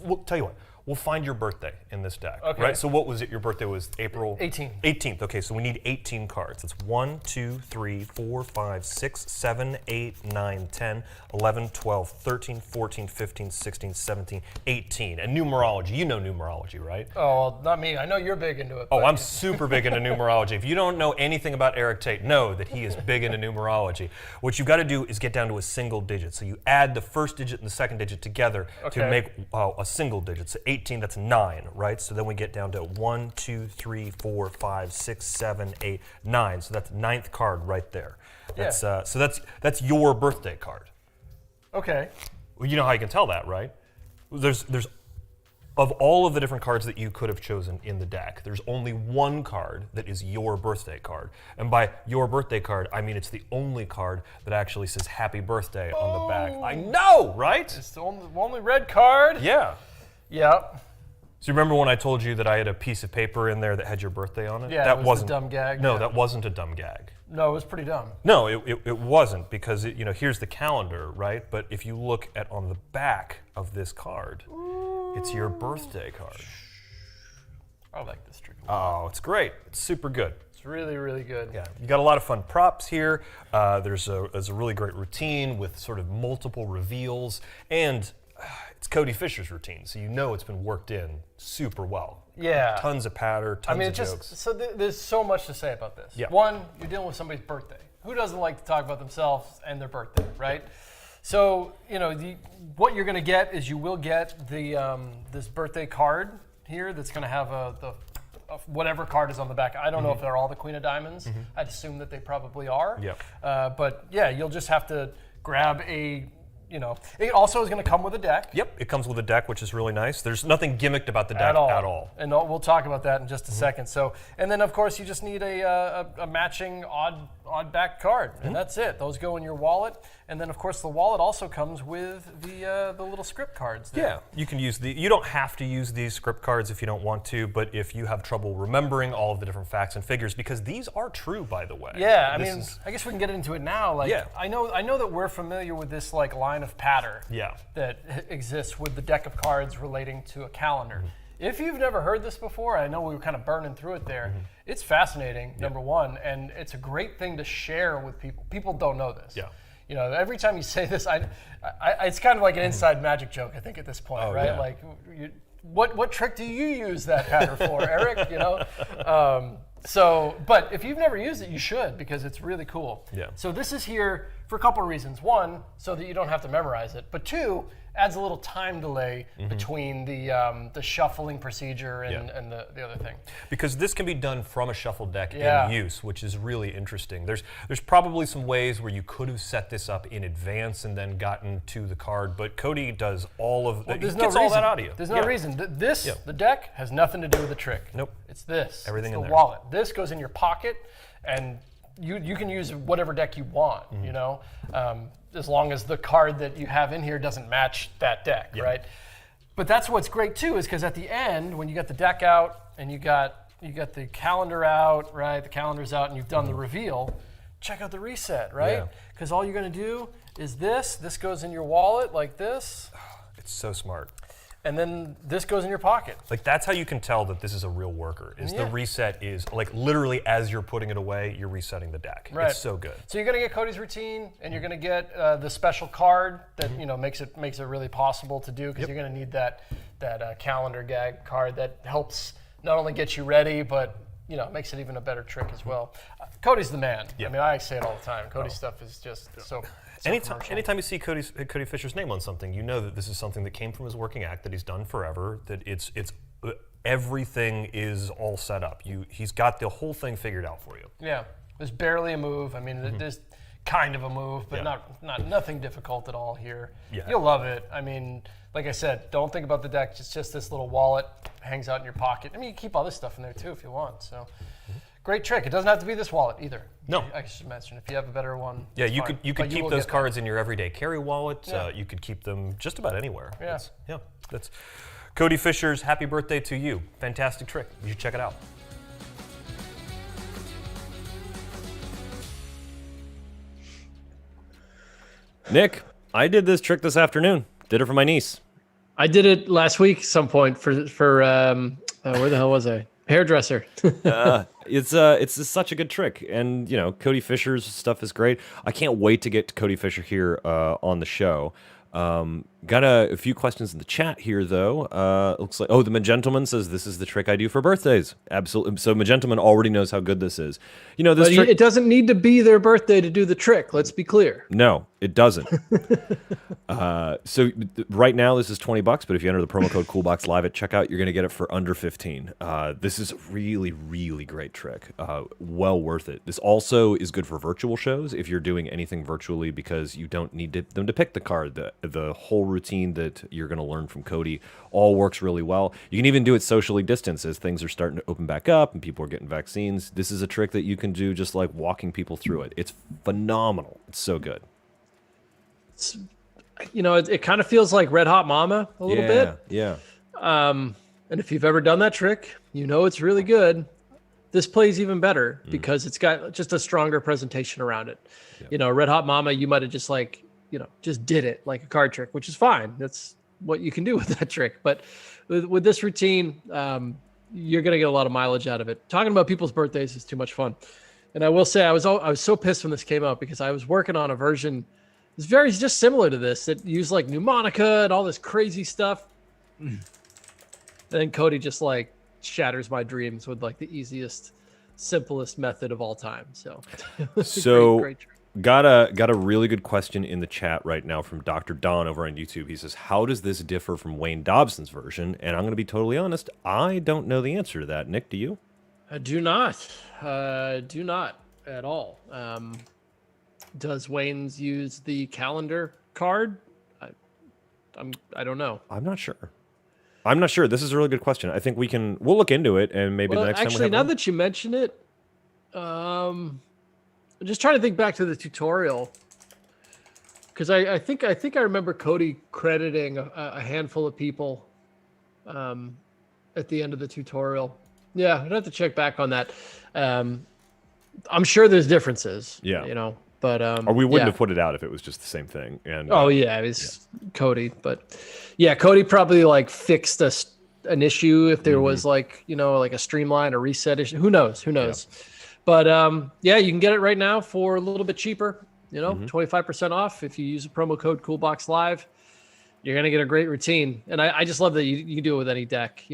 We'll tell you what, we'll find your birthday in this deck. Okay. Right? So what was it? Your birthday was April 18th. 18th. Okay, so we need 18 cards. It's 1, 2, 3, 4, 5, 6, 7, 8, 9, 10, 11, 12, 13, 14, 15, 16, 17, 18. And numerology, you know numerology, right? Oh, well, not me. I know you're big into it. Oh, but- I'm super big into numerology. If you don't know anything about Erik Tate, know that he is big into numerology. What you've got to do is get down to a single digit. So you add the first digit and the second digit together to Okay. make a single digit. So 18, that's 9, right? So then we get down to 1, 2, 3, 4, 5, 6, 7, 8, 9. So that's 9th card right there. That's, Yeah. So that's your birthday card. Okay. Well, you know how you can tell that, right? There's of all of the different cards that you could have chosen in the deck, there's only one card that is your birthday card. And by your birthday card, I mean it's the only card that actually says happy birthday on the back. I know, right? It's the only red card. Yeah. Yeah. So you remember when I told you that I had a piece of paper in there that had your birthday on it? Yeah, that it was wasn't the dumb gag. No, Yeah. that wasn't a dumb gag. No, it was pretty dumb. No, it wasn't, because here's the calendar, right? But if you look at on the back of this card, it's your birthday card. I like this trick. Oh, it's great. It's super good. It's really, really good. Yeah, you got a lot of fun props here. There's a really great routine with sort of multiple reveals, and it's Cody Fisher's routine, so you know it's been worked in super well. Yeah. Tons of patter, tons of jokes. So there's so much to say about this. Yeah. One, you're dealing with somebody's birthday. Who doesn't like to talk about themselves and their birthday, right? So, what you're going to get is you will get the this birthday card here that's going to have whatever card is on the back. I don't know if they're all the Queen of Diamonds. I'd assume that they probably are. Yep. But yeah, you'll just have to grab it also is going to come with a deck. Yep, it comes with a deck, which is really nice. There's nothing gimmicked about the deck at all. And we'll talk about that in just a second. So, and then of course you just need a matching odd back card, and that's it. Those go in your wallet, and then of course the wallet also comes with the little script cards there. Yeah, you can use you don't have to use these script cards if you don't want to, but if you have trouble remembering all of the different facts and figures, because these are true, by the way. Yeah, I guess we can get into it now. Like, Yeah. I know that we're familiar with this like line of patter Yeah. that exists with the deck of cards relating to a calendar. If you've never heard this before, I know we were kind of burning through it there. It's fascinating, number one, and it's a great thing to share with people. People don't know this. Yeah. Every time you say this, it's kind of like an inside magic joke, I think, at this point, right? yeah. Like, what trick do you use that pattern for, Eric? But if you've never used it, you should, because it's really cool. Yeah. So this is here for a couple of reasons. One, so that you don't have to memorize it. But two, adds a little time delay between the shuffling procedure and the other thing. Because this can be done from a shuffled deck Yeah. in use, which is really interesting. There's probably some ways where you could have set this up in advance and then gotten to the card, but Cody does all of Well, he there's gets no all reason. that out of you. There's no Yeah. reason. The deck has nothing to do with the trick. Nope. It's this. Everything it's in the there. wallet. This goes in your pocket, and you can use whatever deck you want. As long as the card that you have in here doesn't match that deck, right? But that's what's great too, is because at the end, when you got the deck out and you got the calendar out, right? The calendar's out, and you've done the reveal. Check out the reset, right? Yeah. Because all you're going to do is this. This goes in your wallet like this. It's so smart. And then this goes in your pocket. Like, that's how you can tell that this is a real worker, is the Yeah. reset is, like, literally as you're putting it away, you're resetting the deck. Right. It's so good. So you're going to get Cody's routine, and you're going to get the special card that makes it really possible to do, because you're going to need that calendar gag card that helps not only get you ready, but makes it even a better trick as well. Cody's the man. Yeah. I mean, I say it all the time. Cody's stuff is just so commercial. Anytime you see Cody Fisher's name on something, you know that this is something that came from his working act, that he's done forever, that it's everything is all set up. He's got the whole thing figured out for you. Yeah, there's barely a move. I mean, there's kind of a move, but nothing difficult at all here. Yeah. You'll love it. I mean, like I said, don't think about the deck. It's just this little wallet, hangs out in your pocket. I mean, you can keep all this stuff in there too if you want. So, great trick. It doesn't have to be this wallet either. No. I should mention, if you have a better one. Yeah, it's you fine. could you But could keep will those get cards in your everyday carry wallet. Yeah. You could keep them just about anywhere. Yeah. That's Cody Fisher's happy birthday to you. Fantastic trick. You should check it out. Nick, I did this trick this afternoon. Did it for my niece. I did it last week, some point for where the hell was I? Hairdresser. It's just such a good trick, and Cody Fisher's stuff is great. I can't wait to get to Cody Fisher here on the show. Got a few questions in the chat here, though. Looks like, the Magentleman says this is the trick I do for birthdays. Absolutely. So Magentleman already knows how good this is. This But trick. it doesn't need to be their birthday to do the trick. Let's be clear. No, it doesn't. So right now this is $20, but if you enter the promo code CoolBoxLive at checkout, you're going to get it for under 15. This is a really, really great trick. Well worth it. This also is good for virtual shows if you're doing anything virtually, because you don't need them to pick the card. The whole routine that you're going to learn from Cody all works really well. You can even do it socially distanced as things are starting to open back up and people are getting vaccines. This is a trick that you can do just like walking people through it. It's phenomenal. It's so good. It kind of feels like Red Hot Mama a little bit. Yeah. And if you've ever done that trick, you know it's really good. This plays even better because it's got just a stronger presentation around it. Red Hot Mama, you might have just just did it like a card trick, which is fine. That's what you can do with that trick. But with this routine, you're going to get a lot of mileage out of it. Talking about people's birthdays is too much fun. And I will say, I was so pissed when this came out because I was working on a version that's very just similar to this that used like mnemonica and all this crazy stuff. And then Cody just like shatters my dreams with like the easiest, simplest method of all time. So, great trick. Got a really good question in the chat right now from Dr. Don over on YouTube. He says, how does this differ from Wayne Dobson's version? And I'm going to be totally honest, I don't know the answer to that. Nick, do you? I do not. Do not at all. Does Wayne's use the calendar card? I don't know. I'm not sure. This is a really good question. I think we'll look into it, and maybe the next time we have now that you mention it, I'm just trying to think back to the tutorial because I think I remember Cody crediting a handful of people at the end of the tutorial. Yeah, I'd have to check back on that. I'm sure there's differences. Yeah, but or we wouldn't have put it out if it was just the same thing. And it was Cody, but yeah, Cody probably like fixed an issue if there was like a streamline or reset issue. Who knows? Yeah. But you can get it right now for a little bit cheaper. 25% off if you use a promo code CoolBoxLive. You're gonna get a great routine, and I just love that you can do it with any deck.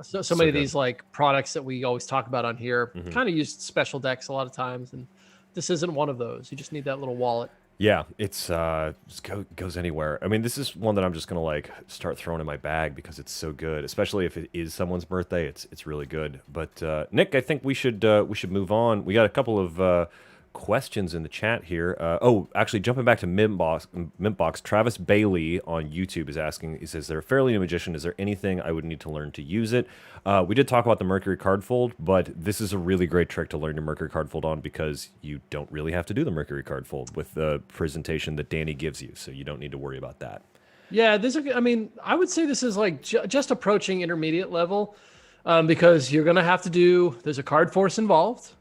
So many of these like products that we always talk about on here kind of use special decks a lot of times, and this isn't one of those. You just need that little wallet. Yeah, it's just goes anywhere. I mean, this is one that I'm just gonna like start throwing in my bag because it's so good, especially if it is someone's birthday. It's really good. But Nick, I think we should move on. We got a couple of questions in the chat here. Actually, jumping back to Mintbox, Travis Bailey on YouTube is asking. He says, "They're a fairly new magician. Is there anything I would need to learn to use it?" We did talk about the Mercury card fold, but this is a really great trick to learn your Mercury card fold on because you don't really have to do the Mercury card fold with the presentation that Danny gives you, so you don't need to worry about that. Yeah, I would say this is like just approaching intermediate level because you're going to have to there's a card force involved.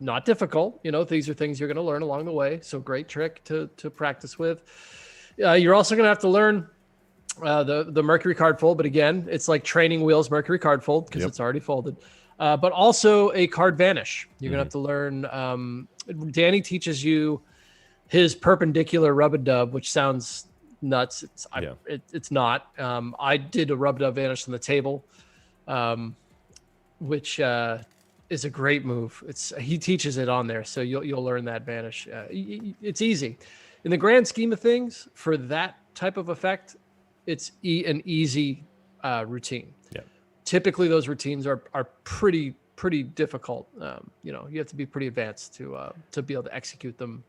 Not difficult. These are things you're going to learn along the way. So great trick to practice with. You're also going to have to learn the Mercury card fold. But again, it's like training wheels Mercury card fold because it's already folded. But also a card vanish. You're going to have to learn. Danny teaches you his perpendicular rub-a-dub, which sounds nuts. It's not. I did a rub-a-dub vanish on the table, which... is a great move. He teaches it on there, so you'll learn that vanish. It's easy. In the grand scheme of things, for that type of effect, it's an easy routine. Yeah. Typically, those routines are pretty difficult. You have to be pretty advanced to be able to execute them.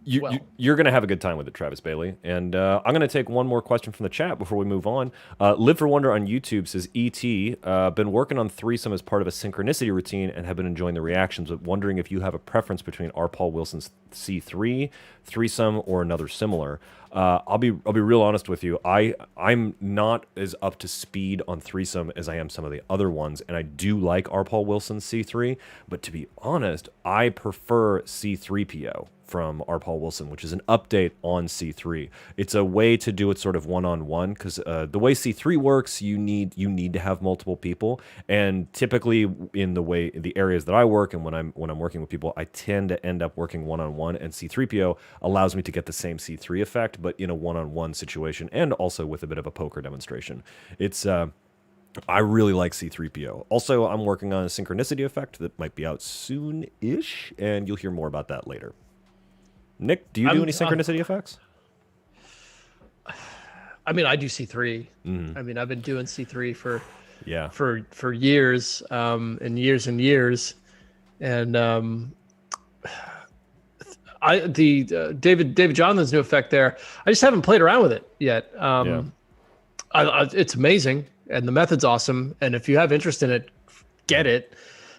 You're going to have a good time with it, Travis Bailey. And I'm going to take one more question from the chat before we move on. Live for Wonder on YouTube says, E.T., been working on threesome as part of a synchronicity routine and have been enjoying the reactions, but wondering if you have a preference between R. Paul Wilson's C3, threesome, or another similar. I'll be real honest with you. I'm not as up to speed on threesome as I am some of the other ones, and I do like R. Paul Wilson's C3, but to be honest, I prefer C3PO from R. Paul Wilson, which is an update on C3. It's a way to do it sort of one-on-one because the way C3 works, you need to have multiple people, and typically in the areas that I work and when I'm working with people, I tend to end up working one-on-one, and C3PO allows me to get the same C3 effect, but in a one-on-one situation and also with a bit of a poker demonstration. It's I really like C3PO. Also, I'm working on a synchronicity effect that might be out soon-ish, and you'll hear more about that later. Nick, do you do any synchronicity effects? I do C3. I've been doing C3 for years and years and years, and David Jonathan's new effect there. I just haven't played around with it yet. It's amazing, and the method's awesome. And if you have interest in it, get it.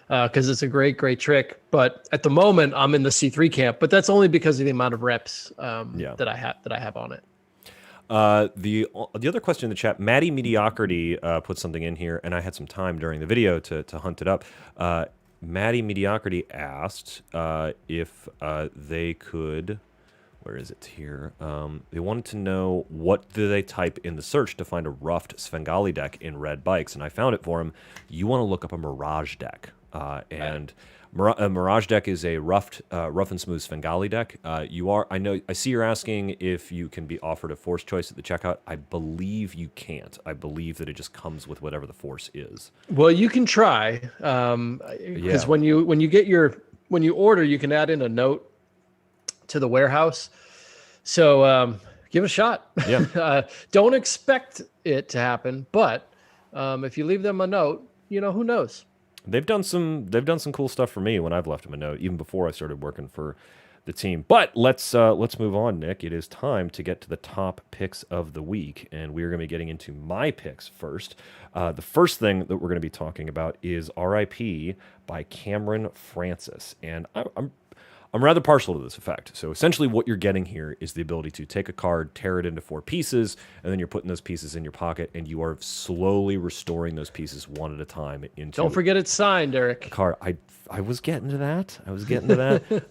Because it's a great trick. But at the moment, I'm in the C3 camp. But that's only because of the amount of reps that I have on it. The other question in the chat, Maddie Mediocrity put something in here, and I had some time during the video to hunt it up. Maddie Mediocrity asked if they could. Where is it here? They wanted to know what do they type in the search to find a roughed Svengali deck in red bikes, and I found it for them. You want to look up a Mirage deck, and a Mirage deck is a rough and smooth Svengali deck. I see you're asking if you can be offered a force choice at the checkout. I believe you can't. I believe that it just comes with whatever the force is. Well, you can try, because when you order, you can add in a note to the warehouse. So give it a shot. Yeah. Don't expect it to happen, but if you leave them a note, who knows? They've done some cool stuff for me when I've left them a note, even before I started working for the team. But let's move on, Nick. It is time to get to the top picks of the week, and we're going to be getting into my picks first. The first thing that we're going to be talking about is R.I.P. by Cameron Francis, and I'm rather partial to this effect. So essentially what you're getting here is the ability to take a card, tear it into 4 pieces, and then you're putting those pieces in your pocket, and you are slowly restoring those pieces one at a time into. Don't forget it's signed, Erik. A card. I was getting to that.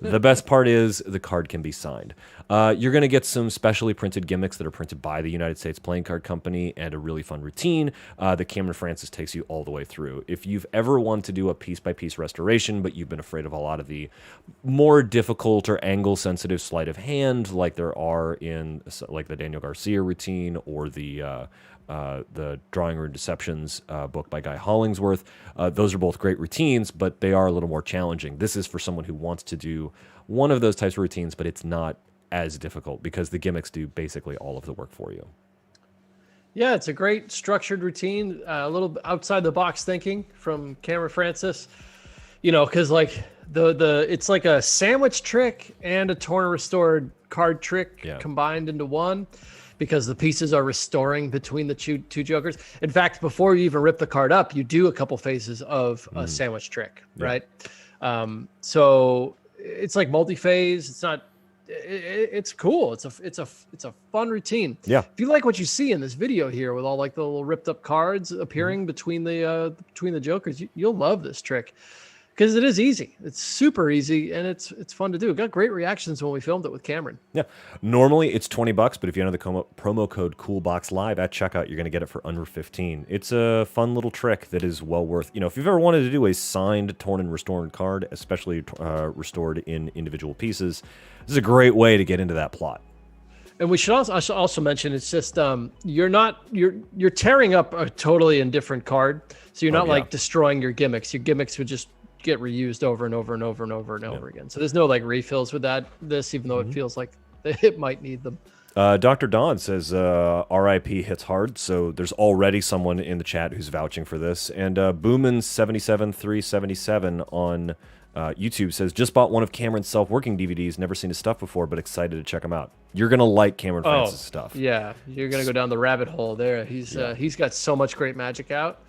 The best part is the card can be signed. You're going to get some specially printed gimmicks that are printed by the United States Playing Card Company and a really fun routine that Cameron Francis takes you all the way through. If you've ever wanted to do a piece-by-piece restoration, but you've been afraid of a lot of the more difficult or angle-sensitive sleight of hand, like there are in like the Daniel Garcia routine or the Drawing Room Deceptions book by Guy Hollingsworth. Those are both great routines, but they are a little more challenging. This is for someone who wants to do one of those types of routines, but it's not as difficult because the gimmicks do basically all of the work for you. Yeah, it's a great structured routine, a little outside the box thinking from Cameron Francis. Because like it's like a sandwich trick and a torn and restored card trick combined into one, because the pieces are restoring between the two jokers. In fact, before you even rip the card up, you do a couple phases of a sandwich trick, right? So it's like multi-phase. It's not. It's cool. It's a fun routine. Yeah. If you like what you see in this video here with all like the little ripped up cards appearing between the jokers, you'll love this trick. Because it is easy. It's super easy, and it's fun to do. It got great reactions when we filmed it with Cameron. Yeah. Normally, it's $20, but if you enter the promo code CoolBoxLive at checkout, you're going to get it for under $15. It's a fun little trick that is well worth. If you've ever wanted to do a signed, torn, and restored card, especially restored in individual pieces, this is a great way to get into that plot. And I should also mention, it's just you're tearing up a totally indifferent card, so you're not like destroying your gimmicks. Your gimmicks would just get reused over and over and over and over and over again. So there's no like refills with this, even though it feels like it might need them. Dr. Don says RIP hits hard, so there's already someone in the chat who's vouching for this. And Boomin77377 on YouTube says, just bought one of Cameron's self-working DVDs, never seen his stuff before, but excited to check him out. You're going to like Cameron Francis' stuff. Yeah, you're going to go down the rabbit hole there. He's got so much great magic out.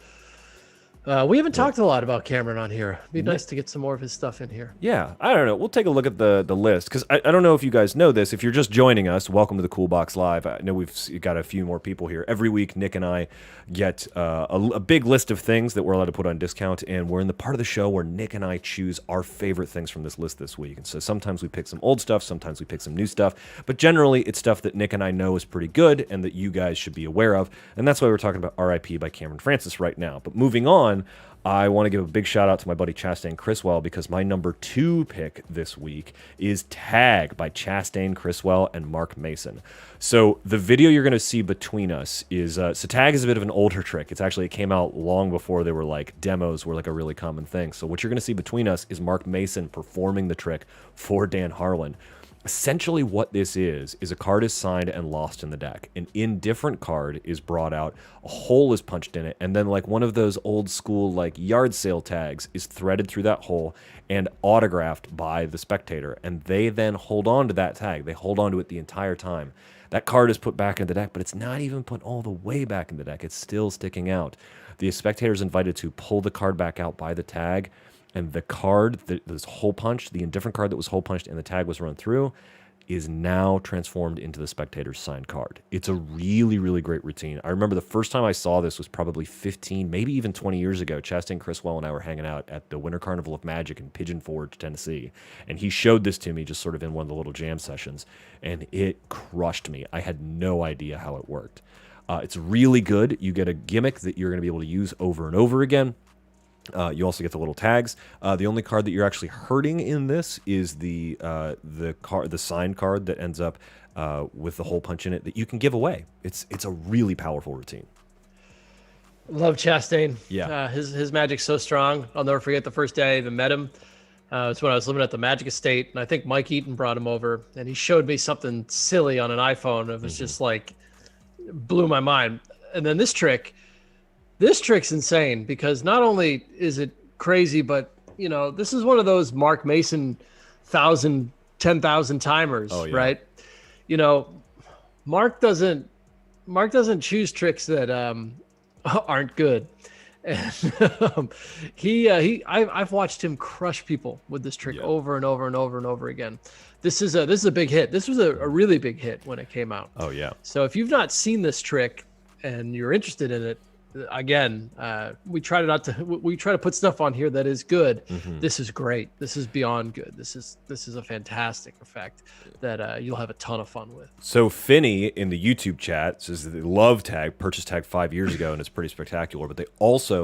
We haven't talked a lot about Cameron on here. It'd be nice to get some more of his stuff in here. Yeah, I don't know. We'll take a look at the list, because I don't know if you guys know this. If you're just joining us, welcome to the Cool Box Live. I know we've got a few more people here. Every week, Nick and I get a big list of things that we're allowed to put on discount, and we're in the part of the show where Nick and I choose our favorite things from this list this week. And so sometimes we pick some old stuff, sometimes we pick some new stuff, but generally it's stuff that Nick and I know is pretty good and that you guys should be aware of, and that's why we're talking about R.I.P. by Cameron Francis right now. But moving on, I want to give a big shout out to my buddy Chastain Criswell, because my number 2 pick this week is Tag by Chastain Criswell and Mark Mason. So the video you're going to see between us is, so Tag is a bit of an older trick. It came out long before they were like demos were like a really common thing. So what you're going to see between us is Mark Mason performing the trick for Dan Harlan. Essentially what this is a card is signed and lost in the deck. An indifferent card is brought out, a hole is punched in it, and then like one of those old school like yard sale tags is threaded through that hole and autographed by the spectator. And they then hold on to that tag. They hold on to it the entire time. That card is put back in the deck, but it's not even put all the way back in the deck. It's still sticking out. The spectator is invited to pull the card back out by the tag, and the card that was hole punched, the indifferent card that was hole punched and the tag was run through, is now transformed into the spectator's signed card. It's a really, really great routine. I remember the first time I saw this was probably 15, maybe even 20 years ago. Chastain Criswell and I were hanging out at the Winter Carnival of Magic in Pigeon Forge, Tennessee, and he showed this to me just sort of in one of the little jam sessions, and it crushed me. I had no idea how it worked. It's really good. You get a gimmick that you're going to be able to use over and over again. You also get the little tags. The only card that you're actually hurting in this is the signed card that ends up with the hole punch in it that you can give away. It's a really powerful routine. Love Chastain. Yeah. His magic's so strong. I'll never forget the first day I even met him. It's when I was living at the Magic Estate, and I think Mike Eaton brought him over, and he showed me something silly on an iPhone. It was just like, blew my mind. And then this trick's insane because not only is it crazy, but this is one of those Mark Mason 10,000 timers, right? Mark doesn't choose tricks that aren't good. And I've watched him crush people with this trick over and over and over and over again. This is a big hit. This was a really big hit when it came out. Oh yeah. So if you've not seen this trick and you're interested in it, again, we try to put stuff on here that is good. This is great. This is beyond good. This is a fantastic effect that you'll have a ton of fun with. So Finney in the YouTube chat says that they love tag, purchased tag 5 years ago, and it's pretty spectacular. But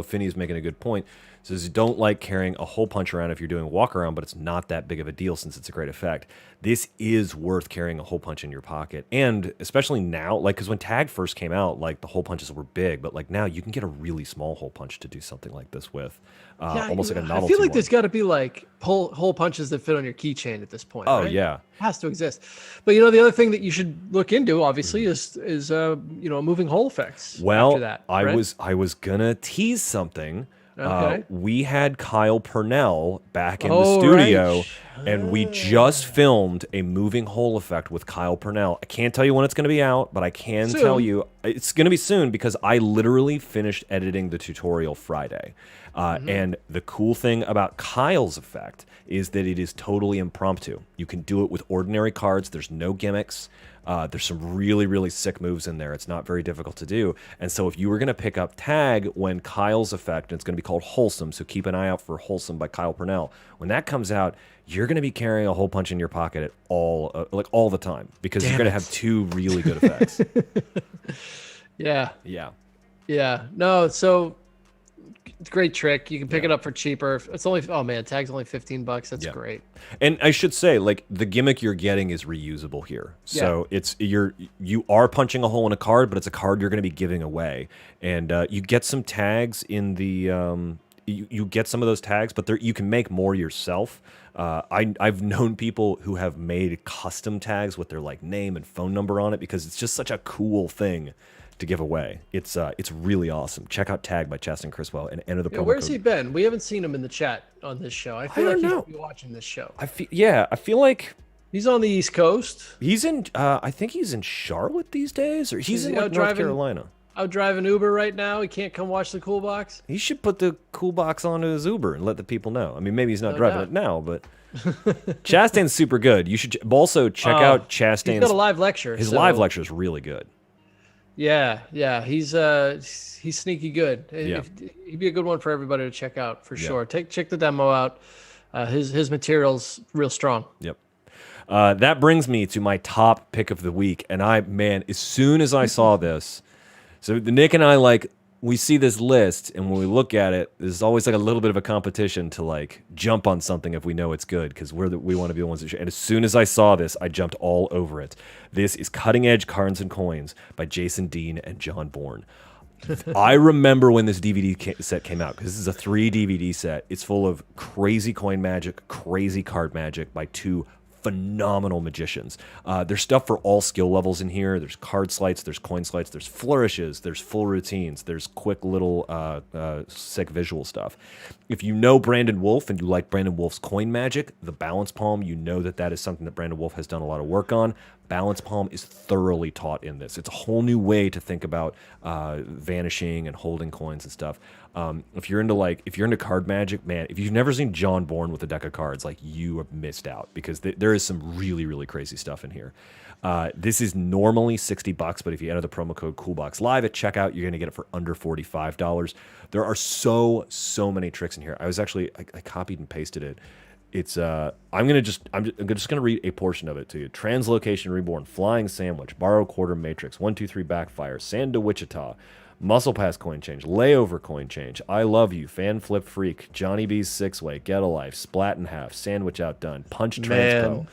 Finney is making a good point. Says you don't like carrying a hole punch around if you're doing walk around, but it's not that big of a deal since it's a great effect. This is worth carrying a hole punch in your pocket, and especially now, because when tag first came out, the hole punches were big, but now you can get a really small hole punch to do something like this with, almost like a novelty. I feel like one. there's got to be hole punches that fit on your keychain at this point. Oh right? yeah, it has to exist. But the other thing that you should look into, obviously, is moving hole effects. Well, after that, right? I was gonna tease something. Okay. We had Kyle Purnell back in the studio, right. and we just filmed a moving hole effect with Kyle Purnell. I can't tell you when it's going to be out, but I can tell you it's going to be soon because I literally finished editing the tutorial Friday. And the cool thing about Kyle's effect is that it is totally impromptu. You can do it with ordinary cards. There's no gimmicks. There's some really, really sick moves in there. It's not very difficult to do. And so if you were going to pick up tag when Kyle's effect, and it's going to be called Wholesome, so keep an eye out for Wholesome by Kyle Purnell. When that comes out, you're going to be carrying a hole punch in your pocket at all the time because you're going to have two really good effects. Yeah. No, so it's a great trick. You can pick it up for cheaper. It's only tag's only $15. That's great. And I should say, the gimmick you're getting is reusable here. So you are punching a hole in a card, but it's a card you're going to be giving away. And you get some tags in the you get some of those tags, but you can make more yourself. I've known people who have made custom tags with their name and phone number on it because it's just such a cool thing to give away. It's really awesome. Check out Tag by Chastain Criswell and enter the promo where's code. he been? We haven't seen him in the chat on this show. I feel like he should be watching this show. I feel like he's on the East Coast. He's in I think he's in Charlotte these days, or he's in North Carolina. Out driving Uber right now. He can't come watch the Cool Box. He should put the Cool Box onto his Uber and let the people know. I mean, maybe he's not driving it now, but Chastain's super good. You should also check out Chastain's. He's got a live lecture. His live lecture is really good. Yeah, he's sneaky good. He'd be a good one for everybody to check out for sure. Check the demo out. His material's real strong. Yep. That brings me to my top pick of the week, and as soon as I saw this, so Nick and I we see this list, and when we look at it, there's always a little bit of a competition to jump on something if we know it's good because we want to be the ones that. And as soon as I saw this, I jumped all over it. This is Cutting Edge Cards and Coins by Jason Dean and John Bourne. I remember when this DVD set came out because this is a 3 DVD set. It's full of crazy coin magic, crazy card magic by two phenomenal magicians. There's stuff for all skill levels in here. There's card sleights, there's coin sleights, there's flourishes, there's full routines, there's quick little sick visual stuff. If you know Brandon Wolf and you like Brandon Wolf's coin magic, the balance palm, you know that is something that Brandon Wolf has done a lot of work on. Balance palm is thoroughly taught in this. It's a whole new way to think about vanishing and holding coins and stuff. If you're into card magic, man, if you've never seen John Bourne with a deck of cards, like you have missed out because there is some really, really crazy stuff in here. This is normally $60, but if you enter the promo code CoolBoxLive at checkout, you're going to get it for under $45. There are so many tricks in here. I copied and pasted it. It's I'm just gonna read a portion of it to you. Translocation Reborn, Flying Sandwich, Borrow Quarter Matrix, 1-2-3 Backfire, Sand to Wichita, Muscle Pass Coin Change, Layover Coin Change, I Love You, Fan Flip Freak, Johnny B's Six Way, Get a Life, Splat in Half, Sandwich Outdone, Punch Transpo.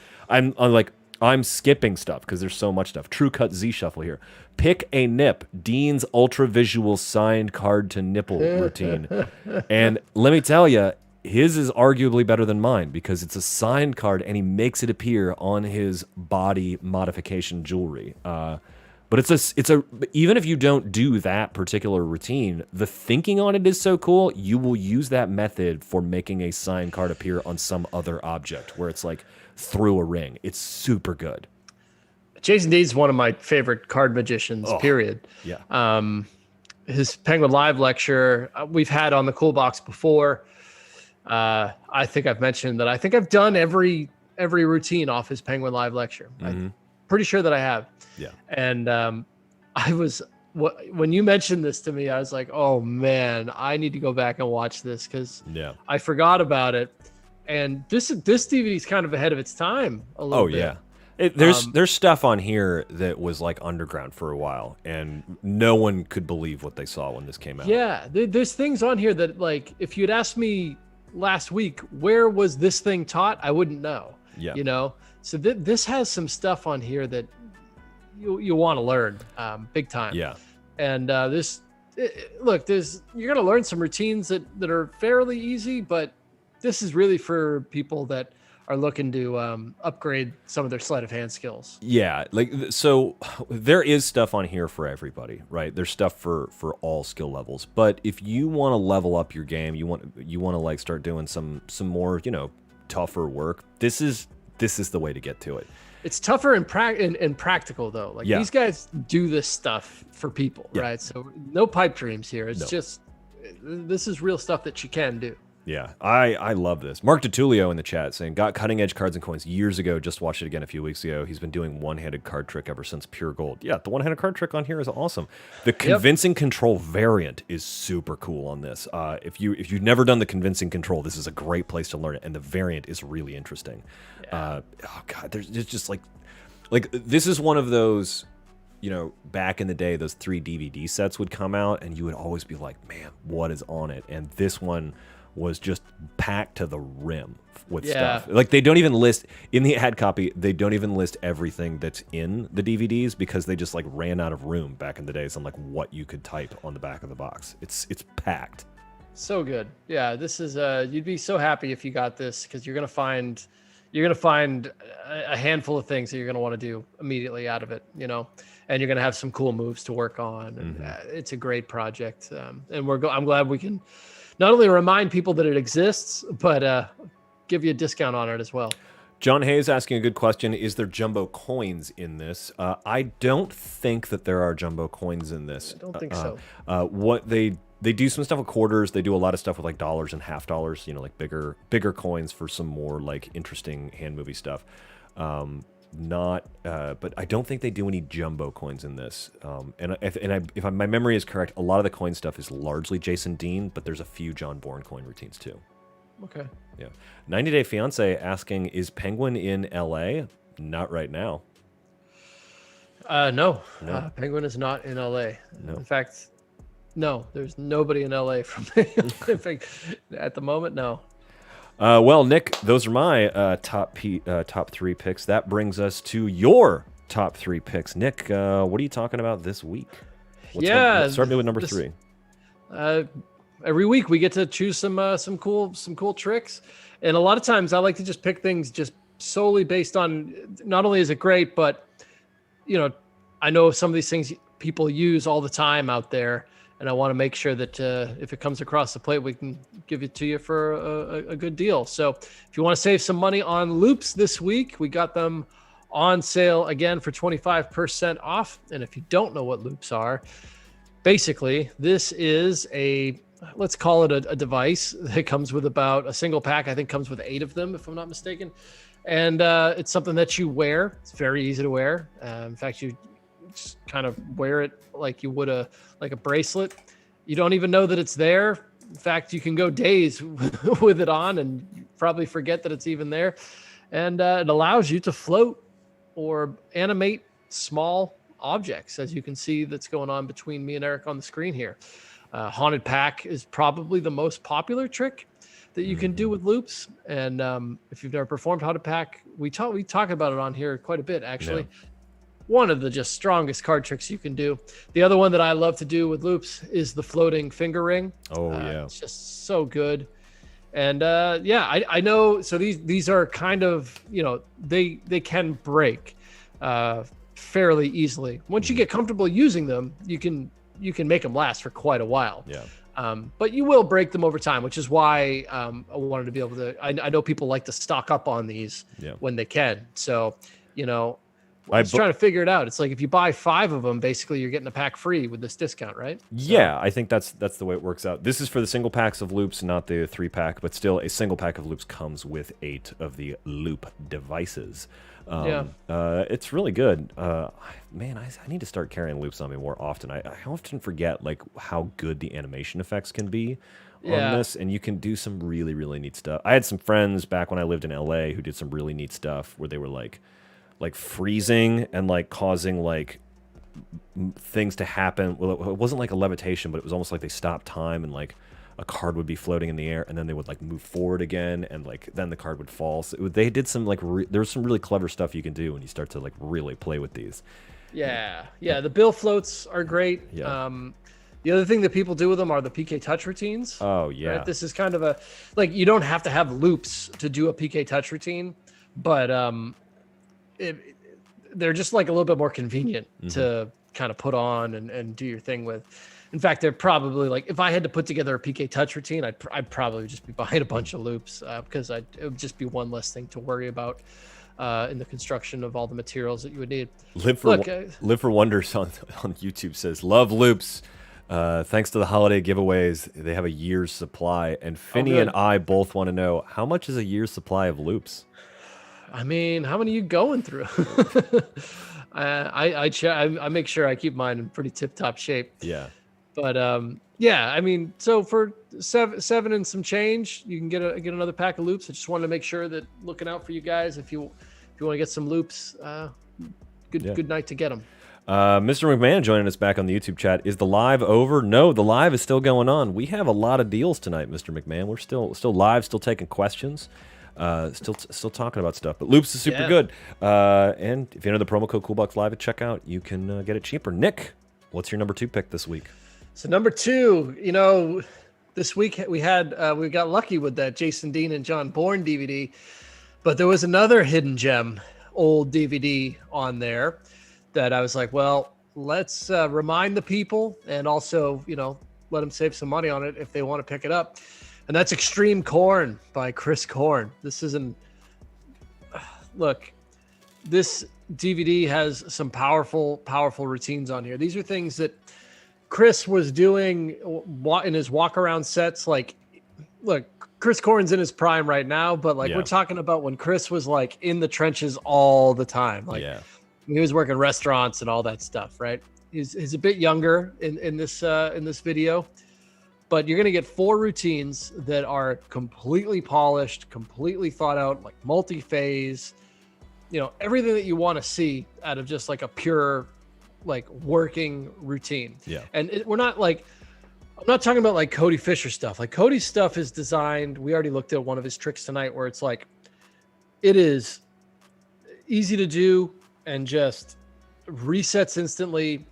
I'm skipping stuff because there's so much stuff. True Cut Z Shuffle here. Pick a Nip, Dean's Ultra Visual Signed Card to Nipple routine. And let me tell you, his is arguably better than mine because it's a signed card and he makes it appear on his body modification jewelry. But it's a even if you don't do that particular routine, the thinking on it is so cool. You will use that method for making a signed card appear on some other object where it's like through a ring. It's super good. Jason Dean's one of my favorite card magicians, period. Yeah. His Penguin Live lecture we've had on the Cool Box before. I think I've mentioned that I think I've done every routine off his Penguin Live lecture. I'm pretty sure that I have. Yeah. And when you mentioned this to me, I was like, oh man, I need to go back and watch this because I forgot about it. And this DVD is kind of ahead of its time a little bit. Oh yeah. There's stuff on here that was like underground for a while, and no one could believe what they saw when this came out. Yeah, there's things on here that, like, if you'd asked me last week, where was this thing taught, I wouldn't know. Yeah. You know, so this has some stuff on here that you want to learn, big time. Yeah. And you're gonna learn some routines that are fairly easy, but this is really for people that are looking to upgrade some of their sleight of hand skills. Yeah, so there is stuff on here for everybody, right? There's stuff for all skill levels. But if you want to level up your game, you want to like start doing some more, tougher work. This is the way to get to it. It's tougher and practical though. Like these guys do this stuff for people, right? So no pipe dreams here. It's just this is real stuff that you can do. Yeah, I love this. Mark DiTullio in the chat saying, got cutting edge cards and coins years ago, just watched it again a few weeks ago. He's been doing one-handed card trick ever since Pure Gold. Yeah, the one-handed card trick on here is awesome. The convincing control variant is super cool on this. If you've never done the convincing control, this is a great place to learn it, and the variant is really interesting. Oh god, there's just like this is one of those, back in the day, those 3 DVD sets would come out, and you would always be like, man, what is on it? And this one was just packed to the rim with stuff. Like, they don't even list in the ad copy, they don't even list everything that's in the DVDs because they just like ran out of room back in the days on like what you could type on the back of the box. It's packed. So good. Yeah, this is you'd be so happy if you got this because you're gonna find a handful of things that you're gonna want to do immediately out of it, and you're gonna have some cool moves to work on. And it's a great project. And I'm glad we can not only remind people that it exists, but give you a discount on it as well. John Hayes asking a good question. Is there jumbo coins in this? I don't think that there are jumbo coins in this. I don't think so. What they do some stuff with quarters. They do a lot of stuff with like dollars and half dollars, like bigger coins for some more like interesting hand movie stuff. But I don't think they do any jumbo coins in this. If my memory is correct, a lot of the coin stuff is largely Jason Dean, but there's a few John Bourne coin routines too. Okay. Yeah. 90 Day Fiance asking, is Penguin in LA? Not right now. No. Penguin is not in LA. No. In fact, no, there's nobody in LA from in fact, at the moment, no. Well, Nick, those are my top 3 picks. That brings us to your top 3 picks. Nick, what are you talking about this week? Start me with number 3. Every week we get to choose some cool tricks, and a lot of times I like to just pick things just solely based on not only is it great, but I know some of these things people use all the time out there. And I want to make sure that if it comes across the plate, we can give it to you for a good deal. So if you want to save some money on loops this week, we got them on sale again for 25% off. And if you don't know what loops are, basically this is a let's call it a device that comes with about a single pack. I think comes with 8 of them, if I'm not mistaken. And it's something that you wear. It's very easy to wear. In fact, you just kind of wear it like you would a bracelet. You don't even know that it's there. In fact, you can go days with it on and probably forget that it's even there. And it allows you to float or animate small objects, as you can see that's going on between me and Erik on the screen here. Haunted Pack is probably the most popular trick that you can do with loops. And if you've never performed Haunted Pack, we talk about it on here quite a bit, actually. Yeah. One of the just strongest card tricks you can do. The other one that I love to do with loops is the floating finger ring. Oh, yeah. It's just so good. And I know. So these are kind of, they can break fairly easily. Once you get comfortable using them, you can make them last for quite a while. Yeah. But you will break them over time, which is why I wanted to be able to. I know people like to stock up on these when they can. So, I was trying to figure it out. It's like if you buy 5 of them, basically you're getting a pack free with this discount, right? Yeah, I think that's the way it works out. This is for the single packs of loops, not the 3-pack, but still a single pack of loops comes with 8 of the loop devices. It's really good. Man, I need to start carrying loops on me more often. I often forget like how good the animation effects can be on this, and you can do some really, really neat stuff. I had some friends back when I lived in LA who did some really neat stuff where they were like freezing and like causing like things to happen. Well, it wasn't like a levitation, but it was almost like they stopped time and like a card would be floating in the air and then they would like move forward again and like then the card would fall. So they did some like there's some really clever stuff you can do when you start to like really play with these. Yeah. The bill floats are great. Yeah. The other thing that people do with them are the PK touch routines. Oh yeah. Right? This is kind of you don't have to have loops to do a PK touch routine, but they're just like a little bit more convenient to kind of put on and do your thing with. In fact, they're probably like, if I had to put together a PK touch routine, I'd probably just be buying a bunch of loops because it would just be one less thing to worry about in the construction of all the materials that you would need. Live for Wonders on YouTube says, love loops. Thanks to the holiday giveaways, they have a year's supply. And Finney and I both want to know, how much is a year's supply of loops? I mean, how many are you going through? I make sure I keep mine in pretty tip-top shape. Yeah. But I mean, so for seven and some change, you can get another pack of loops. I just wanted to make sure that looking out for you guys if you want to get some loops. Good night to get them. Mr. McMahon joining us back on the YouTube chat. Is the live over? No, the live is still going on. We have a lot of deals tonight, Mr. McMahon. We're still live, still taking questions. Still talking about stuff, but loops is super good. And if you enter the promo code CoolBoxLive at checkout, you can get it cheaper. Nick, what's your number 2 pick this week? So number 2, this week we got lucky with that Jason Dean and John Bourne DVD, but there was another hidden gem, old DVD on there that I was like, well, let's remind the people and also, let them save some money on it if they want to pick it up. And that's Extreme Corn by Chris Korn. This DVD has some powerful routines on here. These are things that Chris was doing in his walk around sets. Like, look, Chris Korn's in his prime right now, but we're talking about when Chris was like in the trenches all the time. He was working restaurants and all that stuff, right? He's a bit younger in this video. But you're going to get 4 routines that are completely polished, completely thought out, like multi-phase, everything that you want to see out of just like a pure, like working routine. Yeah. And I'm not talking about like Cody Fisher stuff. Like Cody's stuff is designed. We already looked at one of his tricks tonight where it's like, it is easy to do and just resets instantly,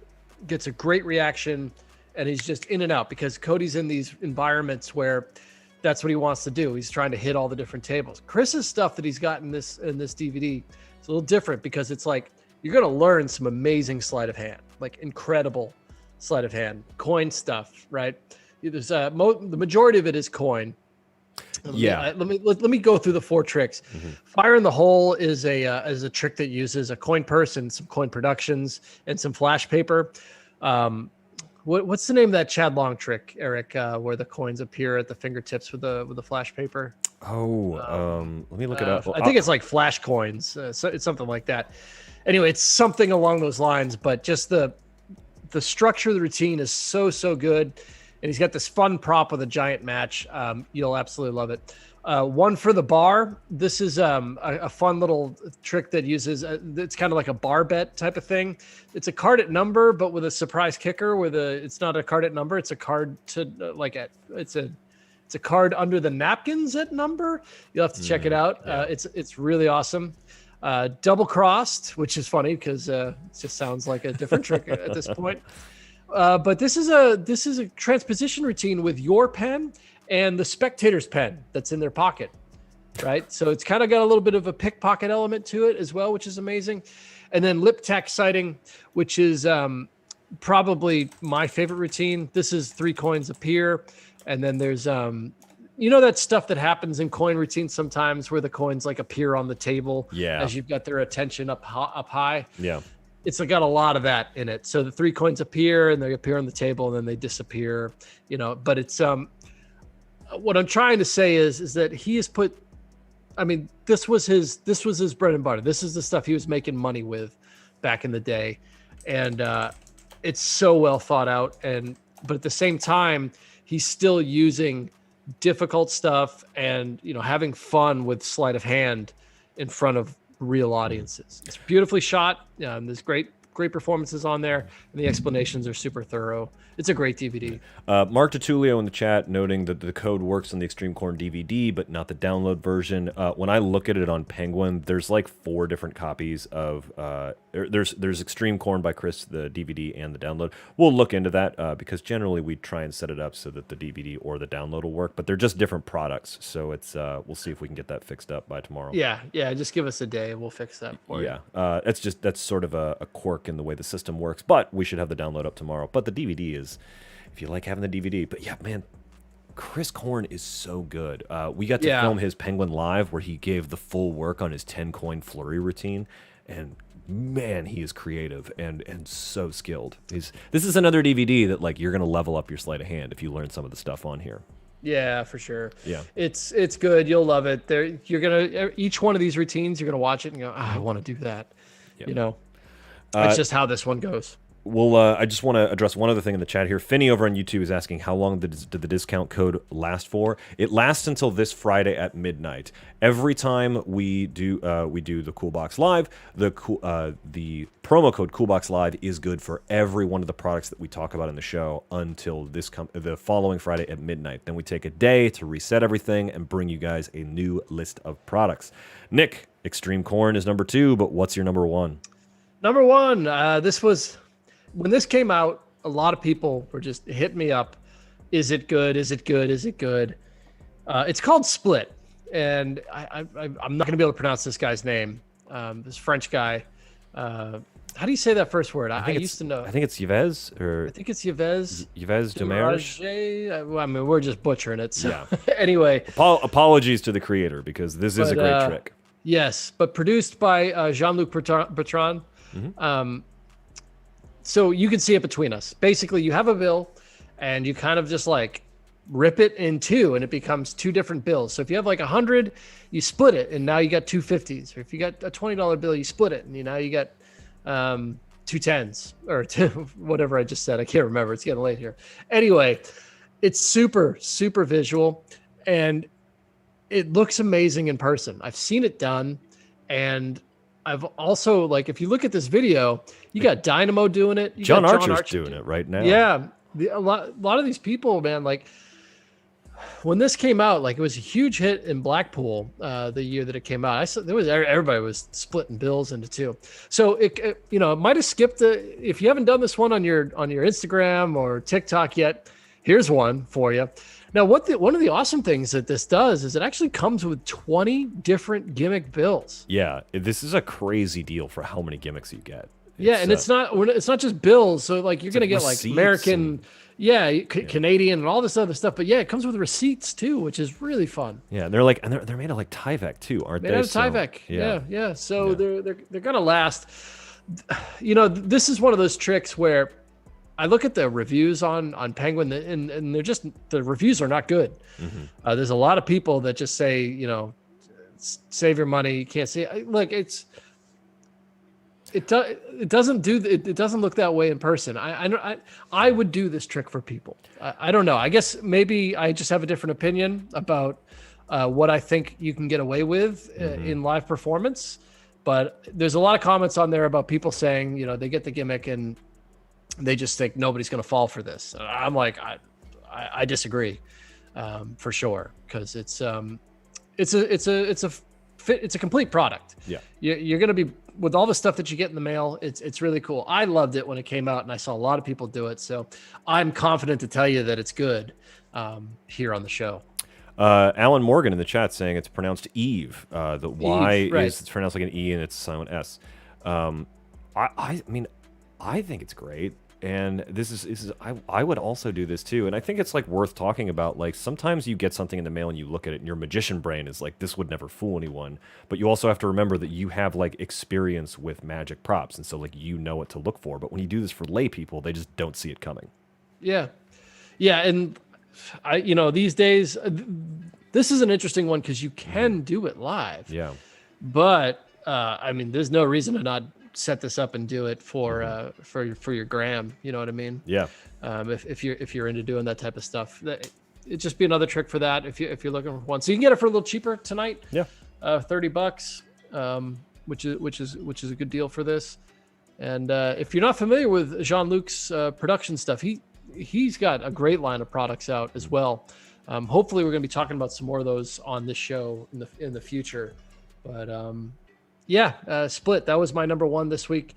gets a great reaction. And he's just in and out because Cody's in these environments where that's what he wants to do. He's trying to hit all the different tables. Chris's stuff that he's got in this DVD is a little different because it's like you're going to learn some amazing sleight of hand, like incredible sleight of hand, coin stuff, right? There's the majority of it is coin. Yeah. Let me go through the 4 tricks. Mm-hmm. Fire in the Hole is a trick that uses a coin purse and some coin productions and some flash paper. what's the name of that Chad Long trick, Eric, where the coins appear at the fingertips with the flash paper? Oh, let me look it up. I think it's like flash coins. So it's something like that. Anyway, it's something along those lines, but just the structure of the routine is so good. And he's got this fun prop with a giant match. You'll absolutely love it. One for the bar. This is a fun little trick that uses, it's kind of like a bar bet type of thing. It's a card at number, but with a surprise kicker it's not a card at number. It's a card to it's a card under the napkins at number. You'll have to check it out. Yeah. It's really awesome. Double crossed, which is funny because it just sounds like a different trick at this point. But this is a transposition routine with your pen and the spectator's pen that's in their pocket, right? So it's kind of got a little bit of a pickpocket element to it as well, which is amazing. And then lip tack sighting, which is probably my favorite routine. This is 3 coins appear, and then there's that stuff that happens in coin routines sometimes where the coins like appear on the table as you've got their attention up high. Yeah. It's got a lot of that in it. So the 3 coins appear and they appear on the table and then they disappear, but it's what I'm trying to say is that he has put, this was his bread and butter. This is the stuff he was making money with back in the day. And it's so well thought out. But at the same time, he's still using difficult stuff and, having fun with sleight of hand in front of real audiences. It's beautifully shot. There's great performances on there, and the explanations are super thorough. It's a great DVD. Mark DiTullio in the chat noting that the code works on the Extreme Corn DVD, but not the download version. When I look at it on Penguin, there's like 4 different copies of. There's Extreme Corn by Chris, the DVD and the download. We'll look into that because generally we try and set it up so that the DVD or the download will work, but they're just different products. So it's we'll see if we can get that fixed up by tomorrow. Yeah. Just give us a day, we'll fix that for you. That's sort of a quirk in the way the system works, but we should have the download up tomorrow. But the DVD is. If you like having the DVD. But yeah, man, Chris Korn is so good. We got to film his Penguin Live where he gave the full work on his 10-coin flurry routine. And man, he is creative and so skilled. This is another DVD that like you're going to level up your sleight of hand if you learn some of the stuff on here. Yeah, for sure. Yeah. It's good. You'll love it. Each one of these routines, you're going to watch it and go, I want to do that. Yep. That's just how this one goes. Well, I just want to address one other thing in the chat here. Finney over on YouTube is asking, how long did the discount code last for? It lasts until this Friday at midnight. Every time we do the Cool Box Live, the promo code Cool Box Live is good for every one of the products that we talk about in the show until the following Friday at midnight. Then we take a day to reset everything and bring you guys a new list of products. Nick, Extreme Corn is number 2, but what's your number 1? Number 1, this was... When this came out, a lot of people were just hitting me up. Is it good? Is it good? Is it good? It's called Split. And I'm not going to be able to pronounce this guy's name. This French guy. How do you say that first word? I used to know. I think it's Yves. I think it's Yves. Yves Demarge. We're just butchering it. So. Yeah. Anyway. Apologies to the creator because this is a great trick. Yes, but produced by Jean-Luc Bertrand. Mm-hmm. So you can see it between us. Basically, you have a bill and you kind of just like rip it in 2 and it becomes 2 different bills. So if you have like 100, you split it and now you got 2 50s. Or if you got a $20 bill, you split it and now you got 2 10s or whatever I just said. I can't remember. It's getting late here. Anyway, it's super, super visual and it looks amazing in person. I've seen it done and I've also, like, if you look at this video, you got Dynamo doing it. John Archer's doing it right now. Yeah. A lot of these people, man, like, when this came out, like, it was a huge hit in Blackpool the year that it came out. Everybody was splitting bills into 2. So, it might have skipped if you haven't done this one on your Instagram or TikTok yet, here's one for you. Now, one of the awesome things that this does is it actually comes with 20 different gimmick bills. Yeah, this is a crazy deal for how many gimmicks you get. It's not just bills. So like you're gonna get like American, Canadian, and all this other stuff. But yeah, it comes with receipts too, which is really fun. Yeah, they're made of like Tyvek too, aren't they? Made out of Tyvek. Yeah. So they're gonna last. This is one of those tricks where I look at the reviews on Penguin, and they're just, the reviews are not good. There's a lot of people that just say, you know, save your money. You can't see. Look, it doesn't look that way in person. I would do this trick for people. I don't know. I guess maybe I just have a different opinion about what I think you can get away with in live performance. But there's a lot of comments on there about people saying, you know, they get the gimmick and they just think nobody's going to fall for this. I'm like, I disagree for sure, because it's a complete product. Yeah, you're going to be, with all the stuff that you get in the mail. It's really cool. I loved it when it came out, and I saw a lot of people do it. So I'm confident to tell you that it's good here on the show. Alan Morgan in the chat saying it's pronounced Eve. The Y right. it's pronounced like an E and it's silent S. I mean, I think it's great. And this is I would also do this too. And I think it's like worth talking about. Like, sometimes you get something in the mail and you look at it and your magician brain is like, this would never fool anyone. But you also have to remember that you have like experience with magic props, and so like you know what to look for. But when you do this for lay people, they just don't see it coming. Yeah. And these days, this is an interesting one because you can do it live. Yeah. But I mean, there's no reason to not set this up and do it for your gram. You know what I mean? Yeah. If you're into doing that type of stuff, it'd just be another trick for that. If you're looking for one, so you can get it for a little cheaper tonight. Yeah. $30, which is a good deal for this. And if you're not familiar with Jean-Luc's production stuff, he's got a great line of products out as well. Hopefully we're going to be talking about some more of those on this show in the future. But Split, that was my number one this week.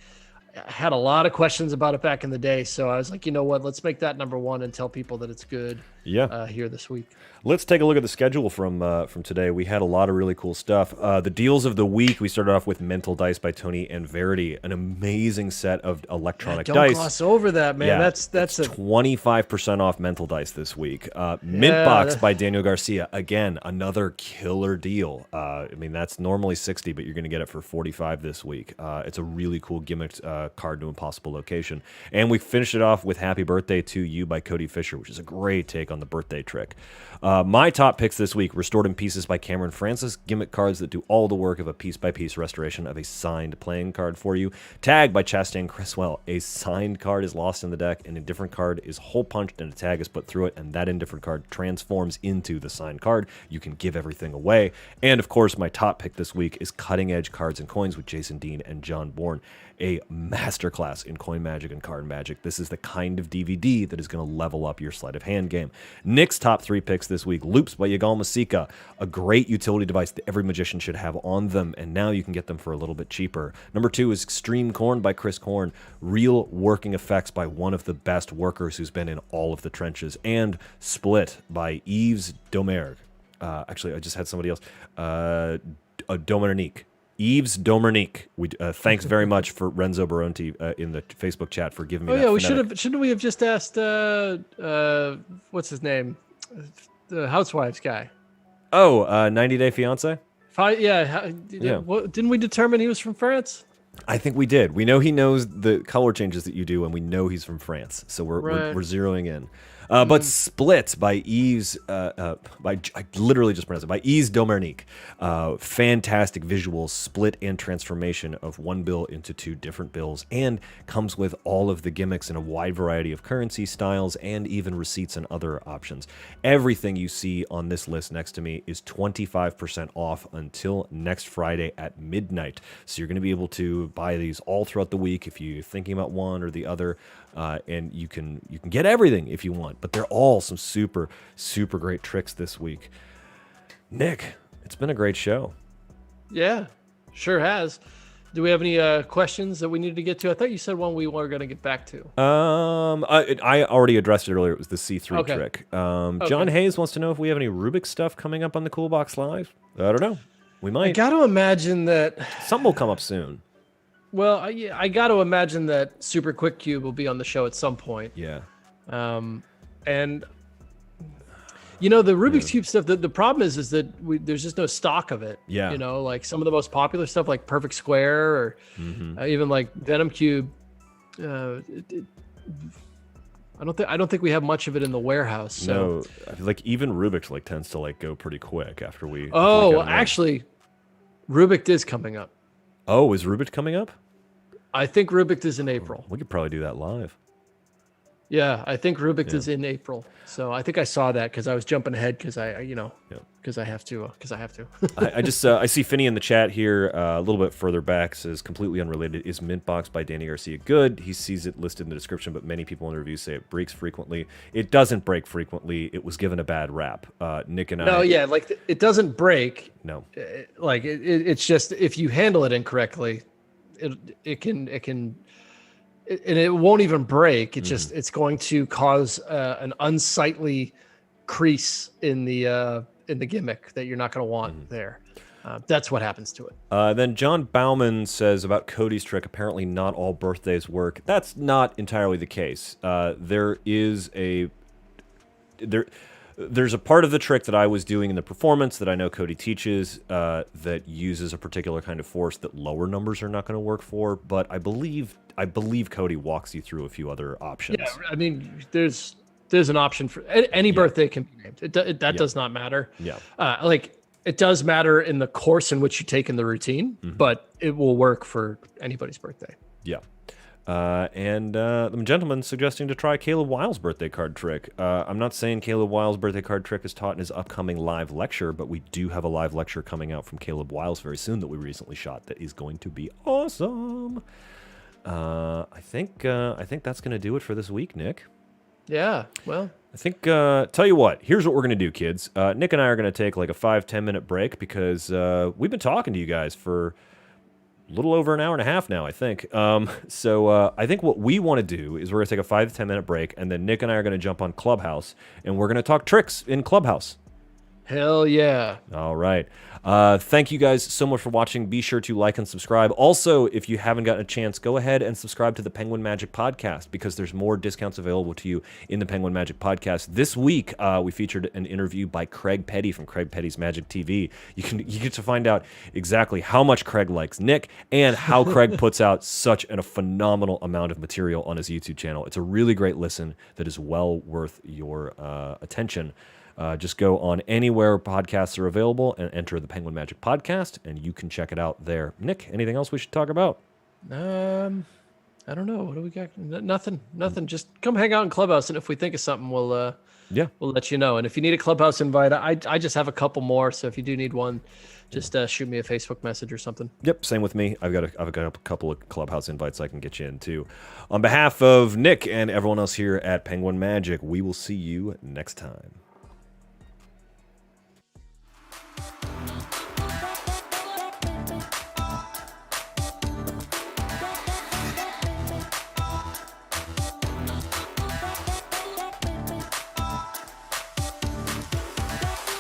I had a lot of questions about it back in the day, so I was like, you know what, let's make that number one and tell people that it's good. Here this week. Let's take a look at the schedule from today. We had a lot of really cool stuff. The deals of the week, we started off with Mental Dice by Tony and Verity, an amazing set of electronic dice. Don't gloss over that, man. Yeah, That's 25% off Mental Dice this week. Mint Box by Daniel Garcia, again, another killer deal. I mean, that's normally $60, but you're going to get it for $45 this week. It's a really cool gimmicked card to Impossible Location. And we finished it off with Happy Birthday to You by Cody Fisher, which is a great take on the birthday trick. My top picks this week: Restored in Pieces by Cameron Francis, gimmick cards that do all the work of a piece-by-piece restoration of a signed playing card for you. Tag by Chastain Creswell, a signed card is lost in the deck, and a different card is hole punched and a tag is put through it, and that indifferent card transforms into the signed card. You can give everything away. And of course, my top pick this week is Cutting Edge Cards and Coins with Jason Dean and John Bourne, a masterclass in coin magic and card magic. This is the kind of DVD that is going to level up your sleight of hand game. Nick's top three picks this week: Loops by Yigal Masika, a great utility device that every magician should have on them, and now you can get them for a little bit cheaper. Number 2 is Extreme Corn by Chris Korn, real working effects by one of the best workers who's been in all of the trenches. And Split by Yves Domergue. Actually, I just had somebody else. Dominique. Yves Domergue. Thanks very much for Renzo Baronti in the Facebook chat for giving me that. We shouldn't we have just asked what's his name? The Housewives guy. 90 Day Fiance? Didn't we determine he was from France? I think we did. We know he knows the color changes that you do, and we know he's from France. So we're zeroing in. But Split by Yves, I literally just pronounced it, by Yves Domergue. Fantastic visuals, split and transformation of one bill into two different bills, and comes with all of the gimmicks in a wide variety of currency styles and even receipts and other options. Everything you see on this list next to me is 25% off until next Friday at midnight. So you're going to be able to buy these all throughout the week if you're thinking about one or the other. And you can get everything if you want, but they're all some super, super great tricks this week. Nick, it's been a great show. Yeah, sure has. Do we have any questions that we needed to get to? I thought you said one we were going to get back to. I already addressed it earlier. It was the C3 Okay. trick. John Hayes wants to know if we have any Rubik stuff coming up on the Cool Box Live. I don't know. We might. I got to imagine that. Some will come up soon. Well, I got to imagine that Super Quick Cube will be on the show at some point. Yeah. And you know, the Rubik's Cube stuff, the problem is that there's just no stock of it. Yeah. You know, like some of the most popular stuff like Perfect Square or even like Venom Cube, I don't think we have much of it in the warehouse. So. No, like even Rubik's like tends to like go pretty quick after we. Oh, actually, Rubik is coming up. Oh, is Rubik coming up? I think Rubik is in April. We could probably do that live. Yeah, I think Rubik is in April. So I think I saw that because I was jumping ahead because I have to. I see Finney in the chat here a little bit further back says completely unrelated. Is Mintbox by Danny Garcia good? He sees it listed in the description, but many people in the reviews say it breaks frequently. It doesn't break frequently. It was given a bad rap. Nick and I. No, yeah, like it doesn't break. No. It's just if you handle it incorrectly, it can. And it won't even break. It just it's going to cause an unsightly crease in the gimmick that you're not going to want there. That's what happens to it. Then John Bauman says about Cody's trick. Apparently, not all birthdays work. That's not entirely the case. There's a part of the trick that I was doing in the performance that I know Cody teaches that uses a particular kind of force that lower numbers are not going to work for. But I believe Cody walks you through a few other options. Yeah, I mean, there's an option for any birthday can be named. That does not matter. Yeah. It does matter in the course in which you take in the routine, but it will work for anybody's birthday. Yeah. And the gentleman suggesting to try Caleb Wiles' birthday card trick. I'm not saying Caleb Wiles' birthday card trick is taught in his upcoming live lecture, but we do have a live lecture coming out from Caleb Wiles very soon that we recently shot that is going to be awesome. I think that's going to do it for this week, Nick. Yeah, well. I think, tell you what, here's what we're going to do, kids. Nick and I are going to take like a 5-10 minute break because we've been talking to you guys for a little over an hour and a half now, I think. So I think what we want to do is we're going to take a 5 to 10 minute break, and then Nick and I are going to jump on Clubhouse, and we're going to talk tricks in Clubhouse. Hell yeah. All right. Thank you guys so much for watching. Be sure to like and subscribe. Also, if you haven't gotten a chance, go ahead and subscribe to the Penguin Magic Podcast because there's more discounts available to you in the Penguin Magic Podcast. This week, we featured an interview by Craig Petty from Craig Petty's Magic TV. You get to find out exactly how much Craig likes Nick and how Craig puts out such a phenomenal amount of material on his YouTube channel. It's a really great listen that is well worth your attention. Just go on anywhere podcasts are available and enter the Penguin Magic Podcast, and you can check it out there. Nick, anything else we should talk about? I don't know. What do we got? Nothing. Just come hang out in Clubhouse, and if we think of something, we'll let you know. And if you need a Clubhouse invite, I just have a couple more. So if you do need one, just shoot me a Facebook message or something. Yep, same with me. I've got a couple of Clubhouse invites I can get you in too. On behalf of Nick and everyone else here at Penguin Magic, we will see you next time.